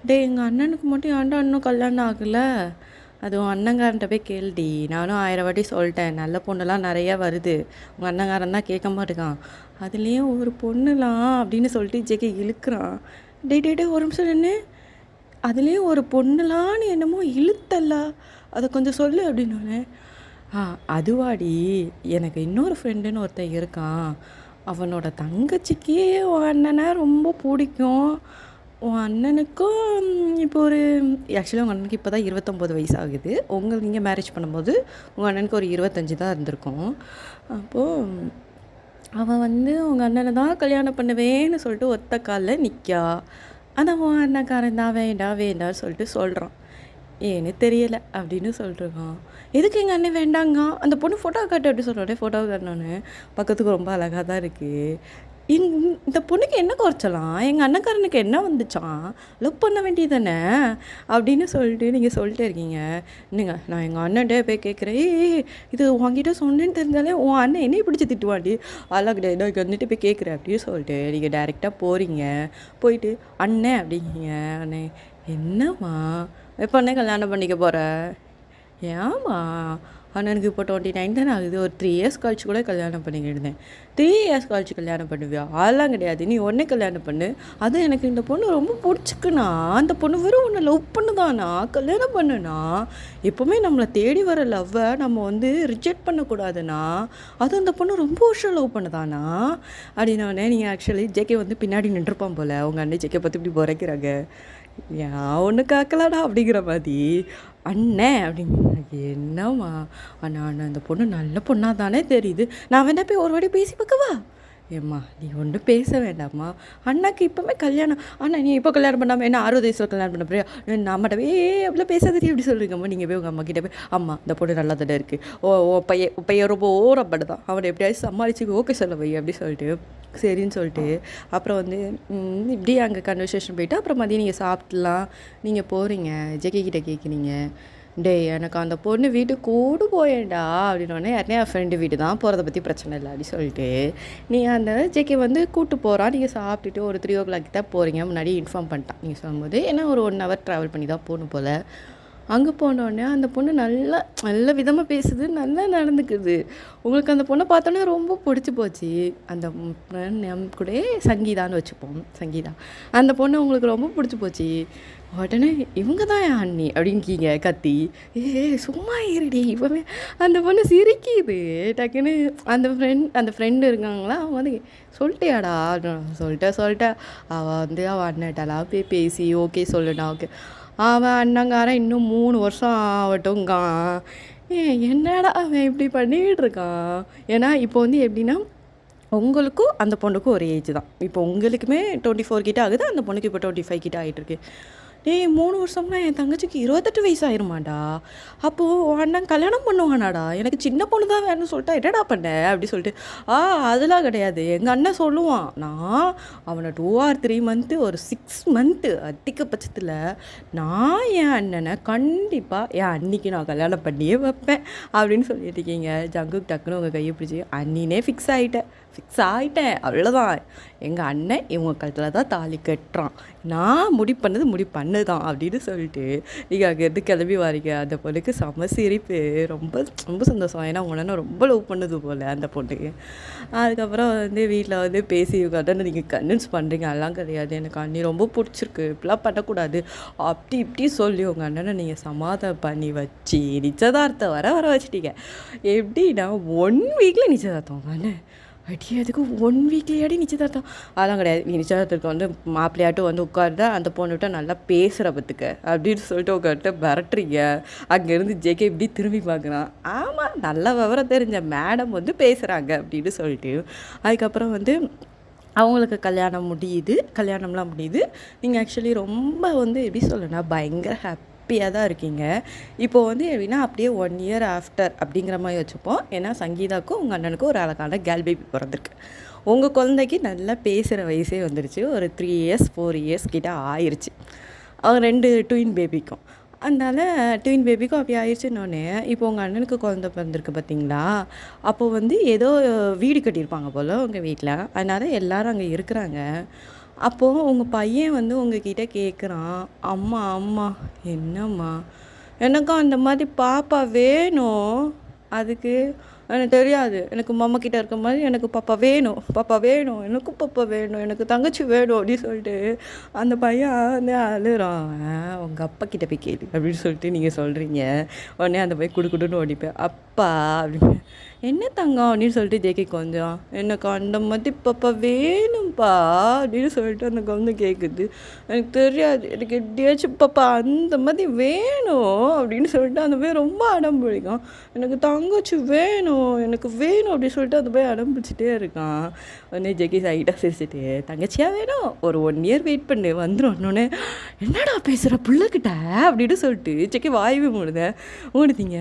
"டேய் எங்க அண்ணனுக்கு மட்டும் ஏன்டா இன்னும் கல்யாணம் ஆகல? அது உன் அண்ணங்காரன்ட்ட போய் கேளுடி. நானும் 1000 வாட்டி சொல்லிட்டேன். நல்ல பொண்ணுலாம் நெறையா வருது. உங்க அண்ணங்காரன் தான் கேட்க மாட்டேங்கான். அதுலேயும் ஒரு பொண்ணுலாம்" அப்படின்னு சொல்லிட்டு ஜேகே இழுக்குறான். "டேய் டேய் டேய் ஒரு நிமிஷம் நின்னு. அதுலேயும் ஒரு பொண்ணுலாம் நீ என்னமோ இழுத்தல்ல. அத கொஞ்சம் சொல்லு" அப்படின்னோனே, "ஆ அதுவாடி, எனக்கு இன்னொரு ஃப்ரெண்டுன்னு ஒருத்தன் இருக்கான். அவனோட தங்கச்சிக்கு உன் அண்ணன ரொம்ப புடிக்கும். உன் அண்ணனுக்கும் இப்போ ஒரு ஆக்சுவலா உங்க அண்ணனுக்கு இப்போ தான் 29 வயசு ஆகுது. நீங்க மேரேஜ் பண்ணும்போது உங்க அண்ணனுக்கு ஒரு 25 தான் இருந்திருக்கும். அப்போ அவன் வந்து உங்க அண்ணன தான் கல்யாணம் பண்ணுவேன்னு சொல்லிட்டு ஒத்த கால்ல நிக்கா. ஆனா உன் அண்ணன்காரன் தான் வேண்டாம் வேண்டாம்னு சொல்லிட்டு சொல்றான். "ஏன்னு தெரியல" அப்படின்னு சொல்லிருக்கான். "எதுக்கு எங்க அண்ணன் வேண்டாங்கான்? அந்த பொண்ணு ஃபோட்டோ காட்டு" அப்படி சொன்ன உடனே ஃபோட்டோ காட்டுனோனே, "பக்கத்துக்கு ரொம்ப அழகா தான் இருக்கு. இந் இந்த பொண்ணுக்கு என்ன குறைச்சலாம்? எங்க அண்ணன்காரனுக்கு என்ன வந்துச்சாம்? லவ் பண்ண வேண்டியது தானே!" அப்படின்னு சொல்லிட்டு நீங்க சொல்லிட்டே இருக்கீங்க. என்னங்க நான் எங்க அண்ணன்ட்டயே போய் கேட்குறேன். "ஏய் ஏய் இது உன்கிட்ட சொன்னேன்னு தெரிஞ்சாலே உன் அண்ணன் என்னைய பிடிச்சு திட்டுவான்டி." "அதெல்லாம் கிடையாது. நான் எங்க அண்ணன்ட்ட போய் கேட்குறேன்" அப்படின்னு சொல்லிட்டு நீங்க டைரெக்ட்டா போறீங்க. போயிட்டு "அண்ணே" அப்படிங்கீங்க. "அண்ணே என்னம்மா? எப்ப அண்ணே கல்யாணம் பண்ணிக்க போற?" "ஏம்மா? அண்ணனுக்கு இப்போ 29 தானே ஆகுது. ஒரு 3 இயர்ஸ் கழிச்சு கூட கல்யாணம் பண்ணிக்கிடுதேன்." 3 இயர்ஸ் கழிச்சு கல்யாணம் பண்ணுவியா? அதெல்லாம் கிடையாது. நீ உடனே கல்யாணம் பண்ணு. அதுவும் எனக்கு இந்த பொண்ணு ரொம்ப புடிச்சுக்குண்ணா. அந்த பொண்ணு வெறும் உன்ன லவ் பண்ணுதாண்ணா. கல்யாணம் பண்ணுண்ணா. எப்பவுமே நம்மள தேடி வர லவ்வ நம்ம வந்து ரிஜெக்ட் பண்ணக்கூடாதுண்ணா. அதுவும் அந்த பொண்ணு ரொம்ப வருஷம் லவ் பண்ணுதாண்ணா. அப்படின்னோடனே நீங்க ஆக்சுவலி ஜேகே வந்து பின்னாடி நின்றுப்பான் போல. உங்க அண்ணன் ஜேகே பார்த்து இப்படி முறைக்கிறாங்க. "நான் ஒண்ணும் கேட்கலடா" அப்படிங்கிற மாரி. "அண்ணே" அப்படிங்கிறாங்க. "என்னம்மா?" "அண்ணா அண்ணா இந்த பொண்ணு நல்ல பொண்ணா தானே தெரியுது. நான் வேணா போய் ஒரு வாட்டி பேசி பார்க்கவா?" "ஏம்மா நீ ஒண்ணும் பேச வேண்டாம்மா. அண்ணாக்கு இப்பவே கல்யாணம். அண்ணா நீ இப்போ கல்யாணம் பண்ணாம என்ன 60 வயசுல கல்யாணம் பண்ண போறியா? நம்மட்டவே அப்படிலாம் பேசாதடி" அப்படி சொல்றீங்கம்மா. நீங்க போய் உங்க அம்மா கிட்ட போய், "அம்மா இந்த பொண்ணு நல்லா தானே இருக்கு. உன் பையன் ரொம்ப ஓரப்படுதான். அவனை எப்படியாவது சமாளிச்சு ஓகே சொல்ல வை" அப்படி சொல்லிட்டு சரின்னு சொல்லிட்டு அப்புறம் வந்து இப்படியே அங்கே கன்வர்சேஷன் போயிட்டு அப்புறம் மதியம் நீங்கள் சாப்பிட்லாம். நீங்கள் போகிறீங்க. ஜெகி கிட்ட கேட்குறீங்க. டேய் எனக்கு அந்த பொண்ணு வீட்டுக்கு கூடு போயேன்டா அப்படின்னோடனே யாருனே என் ஃப்ரெண்டு வீடு தான் போகிறத பற்றி பிரச்சனை இல்லை அப்படி சொல்லிட்டு நீ அந்த ஜேகே வந்து கூட்டு போகிறா நீங்கள் சாப்பிட்டுட்டு ஒரு 3 o'clock தான் போகிறீங்க முன்னாடி இன்ஃபார்ம் பண்ணிட்டான் நீங்கள் சொல்லும்போது ஏன்னா ஒரு 1 hour ட்ராவல் பண்ணி தான் போகணும் போல் அங்கே போனோடனே அந்த பொண்ணு நல்லா நல்ல விதமாக பேசுது நல்லா நடந்துக்குது உங்களுக்கு அந்த பொண்ணை பார்த்தோன்னே ரொம்ப பிடிச்சி போச்சு அந்த நம் கூட சங்கீதான்னு வச்சுப்போம் சங்கீதா அந்த பொண்ணு உங்களுக்கு ரொம்ப பிடிச்சி போச்சு உடனே இவங்க தான் என் அண்ணி அப்படின்னுக்கீங்க கத்தி சும்மா இருடி இப்போவே அந்த பொண்ணு சிரிக்குது டக்குன்னு அந்த ஃப்ரெண்டு இருக்காங்களா அவங்க வந்து சொல்லிட்டியாடா சொல்லிட்டேன் அவள் வந்து அவள் அண்ணன்ட்டெல்லாம் போய் பேசி ஓகே சொல்லுடா ஓகே அவன் அண்ணங்காரன் இன்னும் 3 வருஷம் ஆகட்டும்கான் என்னடா அவன் இப்படி பண்ணிக்கிட்டு இருக்கான் ஏன்னா இப்போ வந்து எப்படின்னா உங்களுக்கும் அந்த பொண்ணுக்கும் ஒரு ஏஜ் தான் இப்போ உங்களுக்குமே 24 கிட்ட ஆகுது அந்த பொண்ணுக்கு இப்போ 25 கிட்ட ஆகிட்டு இருக்கு 3 வருஷம்னா என் தங்கச்சிக்கு 28 வயசு ஆயிருமாடா அப்போது அண்ணன் கல்யாணம் பண்ணுவானாடா எனக்கு சின்ன பொண்ணு தான் வேணும்னு சொல்லிட்டா என்னடா பண்ண அப்படி சொல்லிட்டு அதெல்லாம் கிடையாது எங்கள் அண்ணன் சொல்லுவான் நான் அவனை 2 or 3 months ஒரு 6 months அதிகபட்சத்தில் நான் என் அண்ணனை கண்டிப்பாக என் அன்னிக்கு நான் கல்யாணம் பண்ணியே வைப்பேன் அப்படின்னு சொல்லிட்டு இருக்கீங்க ஜங்குக்கு டக்குன்னு உங்கள் கையை பிடிச்சி அண்ணினே ஃபிக்ஸ் ஆகிட்டேன் அவ்வளோதான் எங்கள் அண்ணன் இவங்க கழுத்தில் தான் தாலி கட்டுறான் நான் முடிவு பண்ணுதான் அப்படின்னு சொல்லிட்டு நீங்கள் அங்கேருந்து கிளம்பி வாரீங்க அந்த பொண்ணுக்கு செம சிரிப்பு ரொம்ப ரொம்ப சந்தோஷம் ஏன்னா உங்க அண்ணன் ரொம்ப லவ் பண்ணுது போல் அந்த பொண்ணுக்கு அதுக்கப்புறம் வந்து வீட்டில் வந்து பேசி இவங்க அண்ணனை நீங்கள் கன்வின்ஸ் பண்ணுறீங்க அதெல்லாம் கிடையாது எனக்கு அண்ணி ரொம்ப பிடிச்சிருக்கு இப்படிலாம் பண்ணக்கூடாது அப்படி இப்படி சொல்லி உங்கள் அண்ணனை நீங்கள் சமாதானம் பண்ணி வச்சு நிச்சயதார்த்தம் வர வச்சிட்டீங்க எப்படின்னா 1 weekல நிச்சயதார்த்தம் உங்கள் அண்ணன் அதுக்கு 1 weekலையாடி நிச்சயதார்த்தம் அதெல்லாம் கிடையாது நீ நிச்சயதார்த்தத்துக்கு வந்து மாப்பிள்ளையாட்டும் வந்து உட்காருதா அந்த பொண்ணுகிட்ட நல்லா பேசுகிற பத்துக்க அப்படின்னு சொல்லிட்டு உட்காந்துட்டு மிரட்டுறீங்க அங்கேருந்து ஜேகே இப்படி திரும்பி பார்க்குறான் ஆமாம் நல்ல விவரம் தெரிஞ்ச மேடம் வந்து பேசுகிறாங்க அப்படின்னு சொல்லிட்டு அதுக்கப்புறம் வந்து அவங்களுக்கு கல்யாணம்லாம் முடியுது நீங்கள் ஆக்சுவலி ரொம்ப வந்து எப்படி சொல்லணும்னா பயங்கர ஹாப்பியாக தான் இருக்கீங்க இப்போது வந்து எப்படின்னா அப்படியே 1 year ஆஃப்டர் அப்படிங்கிற மாதிரி வச்சுப்போம் ஏன்னா சங்கீதாவுக்கும் உங்கள் அண்ணனுக்கும் ஒரு அழகான கேர்ள் பேபி பிறந்திருக்கு உங்கள் குழந்தைக்கு நல்லா பேசுகிற வயசே வந்துருச்சு ஒரு 3 years 4 years கிட்ட ஆயிடுச்சு அவங்க 2 ட்வின் பேபிக்கும் அதனால் ட்வின் பேபிக்கும் அப்படி ஆயிடுச்சுன்னொன்னே இப்போ உங்கள் அண்ணனுக்கு குழந்தை பிறந்திருக்கு பார்த்தீங்களா அப்போது வந்து ஏதோ வீடு கட்டியிருப்பாங்க போல் உங்கள் வீட்டில் அதனால் எல்லோரும் அங்கே இருக்கிறாங்க அப்போது உங்கள் பையன் வந்து உங்ககிட்ட கேட்குறான் அம்மா என்னம்மா எனக்கும் அந்த மாதிரி பாப்பா வேணும் அதுக்கு எனக்கு தெரியாது எனக்கு மாமா கிட்ட இருக்க மாதிரி எனக்கு பாப்பா வேணும் எனக்கும் பாப்பா வேணும் எனக்கு தங்கச்சி வேணும் அப்படின்னு சொல்லிட்டு அந்த பையன் வந்து அழுறான் உங்கள் அப்பா கிட்ட போய் கேளு அப்படின்னு சொல்லிட்டு நீங்கள் சொல்கிறீங்க உடனே அந்த பையன் குடுக்குடுன்னு ஓடிப்பேன் அப்பா அப்படின்னு என்ன தங்கம் அப்படின்னு சொல்லிட்டு ஜேகே கொஞ்சம் எனக்கு அந்த மாதிரி பாப்பா வேணும்ப்பா அப்படின்னு சொல்லிட்டு அந்த குழந்தை கேட்குது எனக்கு தெரியாது எனக்கு எப்படியாச்சும் பாப்பா அந்த மாதிரி வேணும் அப்படின்னு சொல்லிட்டு அந்த பையன் ரொம்ப அடம் பிடிக்கும் எனக்கு தங்கச்சி எனக்கு வேணும் அப்படின்னு சொல்லிட்டு அந்த பையன் அடம் பிடிச்சிட்டே இருக்கான் உடனே ஜேகே சைட்டாக சிரிச்சிட்டு தங்கச்சியாக வேணும் ஒரு 1 year வெயிட் பண்ணு வந்துடும் என்னடா பேசுகிற பிள்ளைக்கிட்ட அப்படின்னு சொல்லிட்டு ஜேகே வாய்வு மூடுதீங்க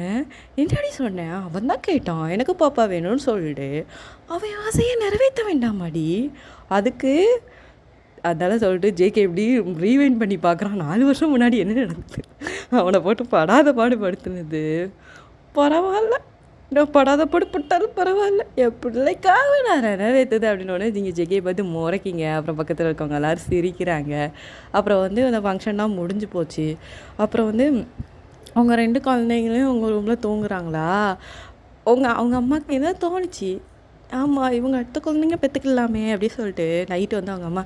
என்னடி சொன்னேன் அவன் தான் கேட்டான் எனக்கு பாப்பா வேணும்னு சொல்லிட்டு அவன் ஆசையை நிறைவேற்ற வேண்டாமாடி அதுக்கு அதனால் சொல்லிட்டு ஜேகே எப்படி ரீவைண்ட் பண்ணி பார்க்குறான் 4 வருஷம் முன்னாடி என்ன நடந்தது அவனை போட்டு படாத பாடுபடுத்துனது பரவாயில்ல நான் படாத பாடுபட்டாலும் பரவாயில்ல என் பிள்ளைக்காக நான் நிறைவேற்றுது அப்படின்னோடனே நீங்கள் ஜேகே பார்த்து முறைக்கிங்க அப்புறம் பக்கத்தில் இருக்கவங்க எல்லோரும் சிரிக்கிறாங்க அப்புறம் வந்து அந்த ஃபங்க்ஷன்லாம் முடிஞ்சு போச்சு அப்புறம் வந்து அவங்க 2 குழந்தைங்களையும் உங்கள் ரூமில் தூங்குறாங்களா அவங்க அம்மாவுக்கு என்ன தோணுச்சு ஆமாம் இவங்க அடுத்த குழந்தைங்க பெற்றுக்கலாமே அப்படின்னு சொல்லிட்டு நைட்டு வந்து அவங்க அம்மா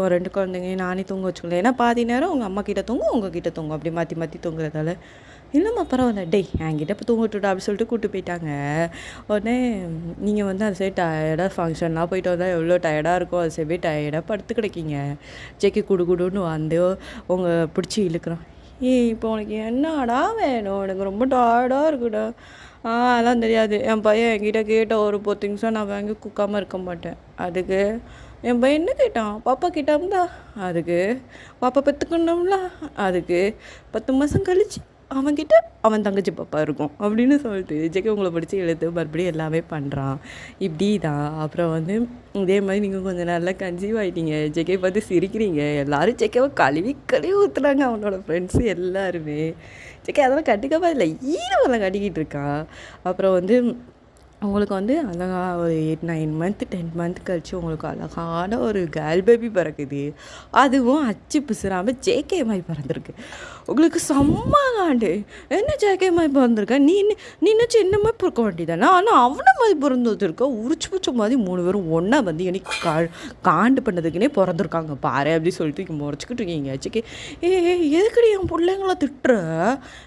ஒரு 2 குழந்தைங்க நானே தூங்க வச்சுக்கல ஏன்னா பாதி நேரம் உங்கள் அம்மா கிட்ட தூங்கும் உங்ககிட்ட தூங்கும் அப்படி மாற்றி தூங்குறதால இல்லைம்மா பரவாயில்ல என்கிட்ட இப்போ தூங்கிட்டுடா அப்படி சொல்லிட்டு கூப்பிட்டு போயிட்டாங்க உடனே நீங்கள் வந்து அந்த சைடு டயர்டாக ஃபங்க்ஷன்லாம் போயிட்டு வந்தால் எவ்வளோ டயர்டாக இருக்கும் அது சரி டயர்டாக படுத்து கிடைக்கிங்க ஜேகே குடுன்னு வந்து உங்கள் பிடிச்சி இழுக்கிறான் இப்போ உனக்கு என்னடா வேணும் எனக்கு ரொம்ப டயர்டாக இருக்குடா அதெல்லாம் தெரியாது என் பையன் என்கிட்ட கேட்ட ஒரு 4 திங்ஸாக நான் வாங்கி குக்காமல் இருக்க மாட்டேன் அதுக்கு என் பையன் என்ன கேட்டான் பாப்பா கிட்டாம்தா அதுக்கு பாப்பா பெற்றுக்கணும்ல அதுக்கு 10 மாதம் கழிச்சு அவன்கிட்ட அவன் தங்கச்சி பாப்பா இருக்கும் அப்படின்னு சொல்லிட்டு ஜேகே உங்களை பிடிச்சி எழுத்து மறுபடியும் எல்லாமே பண்ணுறான். இப்படி தான் அப்புறம் வந்து இதே மாதிரி நீங்கள் கொஞ்சம் நல்லா கன்சீவ் ஆகிட்டீங்க. ஜேகே பார்த்து சிரிக்கிறீங்க. எல்லோரும் ஜேகேவை கழுவி கழுவி ஊற்றுறாங்க அவனோட ஃப்ரெண்ட்ஸு எல்லாருமே. ஜேகே அதெல்லாம் கண்டுக்காம இல்லை, ஈரவெல்லாம் கட்டிக்கிட்டு இருக்கான். அப்புறம் வந்து உங்களுக்கு வந்து அழகா ஒரு 8, 9 மந்த் 10 மந்த் கழிச்சு உங்களுக்கு அழகான ஒரு கேர்ள் பேபி பிறக்குது. அதுவும் அச்சு பிசுறாமல் ஜேகே மாதிரி பிறந்திருக்கு. உங்களுக்கு செம்ம காண்டு. என்ன ஜேகே மாதிரி பிறந்திருக்க, நீ இன்னும் சின்ன மாதிரி பிறக்க வேண்டியதானே, ஆனால் அவனை மாதிரி பிறந்துருக்க. உரிச்சு பிடிச்ச மாதிரி 3 பேரும் ஒன்றா வந்து எனக்கு காண்டு பண்ணதுக்குன்னே பிறந்திருக்காங்க பாரு அப்படி சொல்லிட்டு இங்கே முறைச்சிக்கிட்டு இருக்கீங்க. ஜேகே எதுக்கடி என் பிள்ளைங்கள திட்டுற,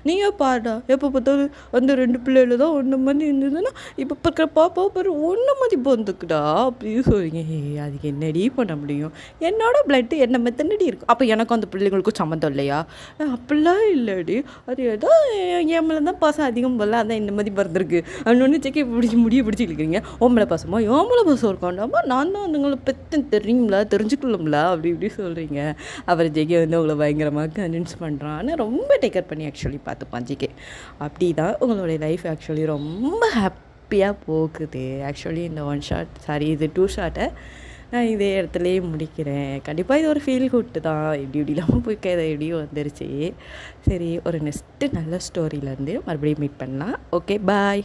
நீயே பாடா எப்போ பார்த்தாலும் அந்த 2 பிள்ளைகள தான் ஒன்று மாதிரி இருந்ததுன்னா இப்போ இருக்கிற பாப்பா பாரு ஒன்று மாதிரி வந்துக்குடா அப்படின்னு சொல்லிங்க. அதுக்கு என்னடி பண்ண முடியும், என்னோட பிளட்டு என்ன மெத்தனடி இருக்கும், அப்போ எனக்கும் அந்த பிள்ளைங்களுக்கும் சம்மந்தம் இல்லையா? அப்படிலாம் இல்லடி, அது ஏதோ என் மேலே தான் பாசம் அதிகம் போல, அதான் இந்த மாதிரி பிறந்திருக்கு அப்படின்னு செக்கே பிடிச்சி இழுக்கிறீங்க. ஓமலை பாசமா ஓமலை பாசம் இருக்காண்டாமா, நான் தான் அதுங்களை பெத்தன் தெரியுங்களா, தெரிஞ்சுக்கலாம்ல அப்படி இப்படி சொல்கிறீங்க. அப்புறம் ஜெகே வந்து உங்களை பயங்கரமாக கன்வின்ஸ் பண்ணுறான். ஆனால் ரொம்ப டேக்கர் பண்ணி ஆக்சுவலி பார்த்துப்பான் ஜெகே. அப்படி தான் உங்களுடைய லைஃப் ஆக்சுவலி ரொம்ப ஹாப்பியாக போகுது. ஆக்சுவலி இந்த 1 ஷாட் இது 2 ஷாட்டை நான் இதே இடத்துலையே முடிக்கிறேன். கண்டிப்பாக இது ஒரு ஃபீல் குட்டு தான். இப்படி இல்லாமல் போய் கதை எப்படியும் வந்துருச்சு. சரி, ஒரு நெக்ஸ்ட்டு நல்ல ஸ்டோரியிலேருந்து மறுபடியும் மீட் பண்ணலாம். ஓகே, பாய்.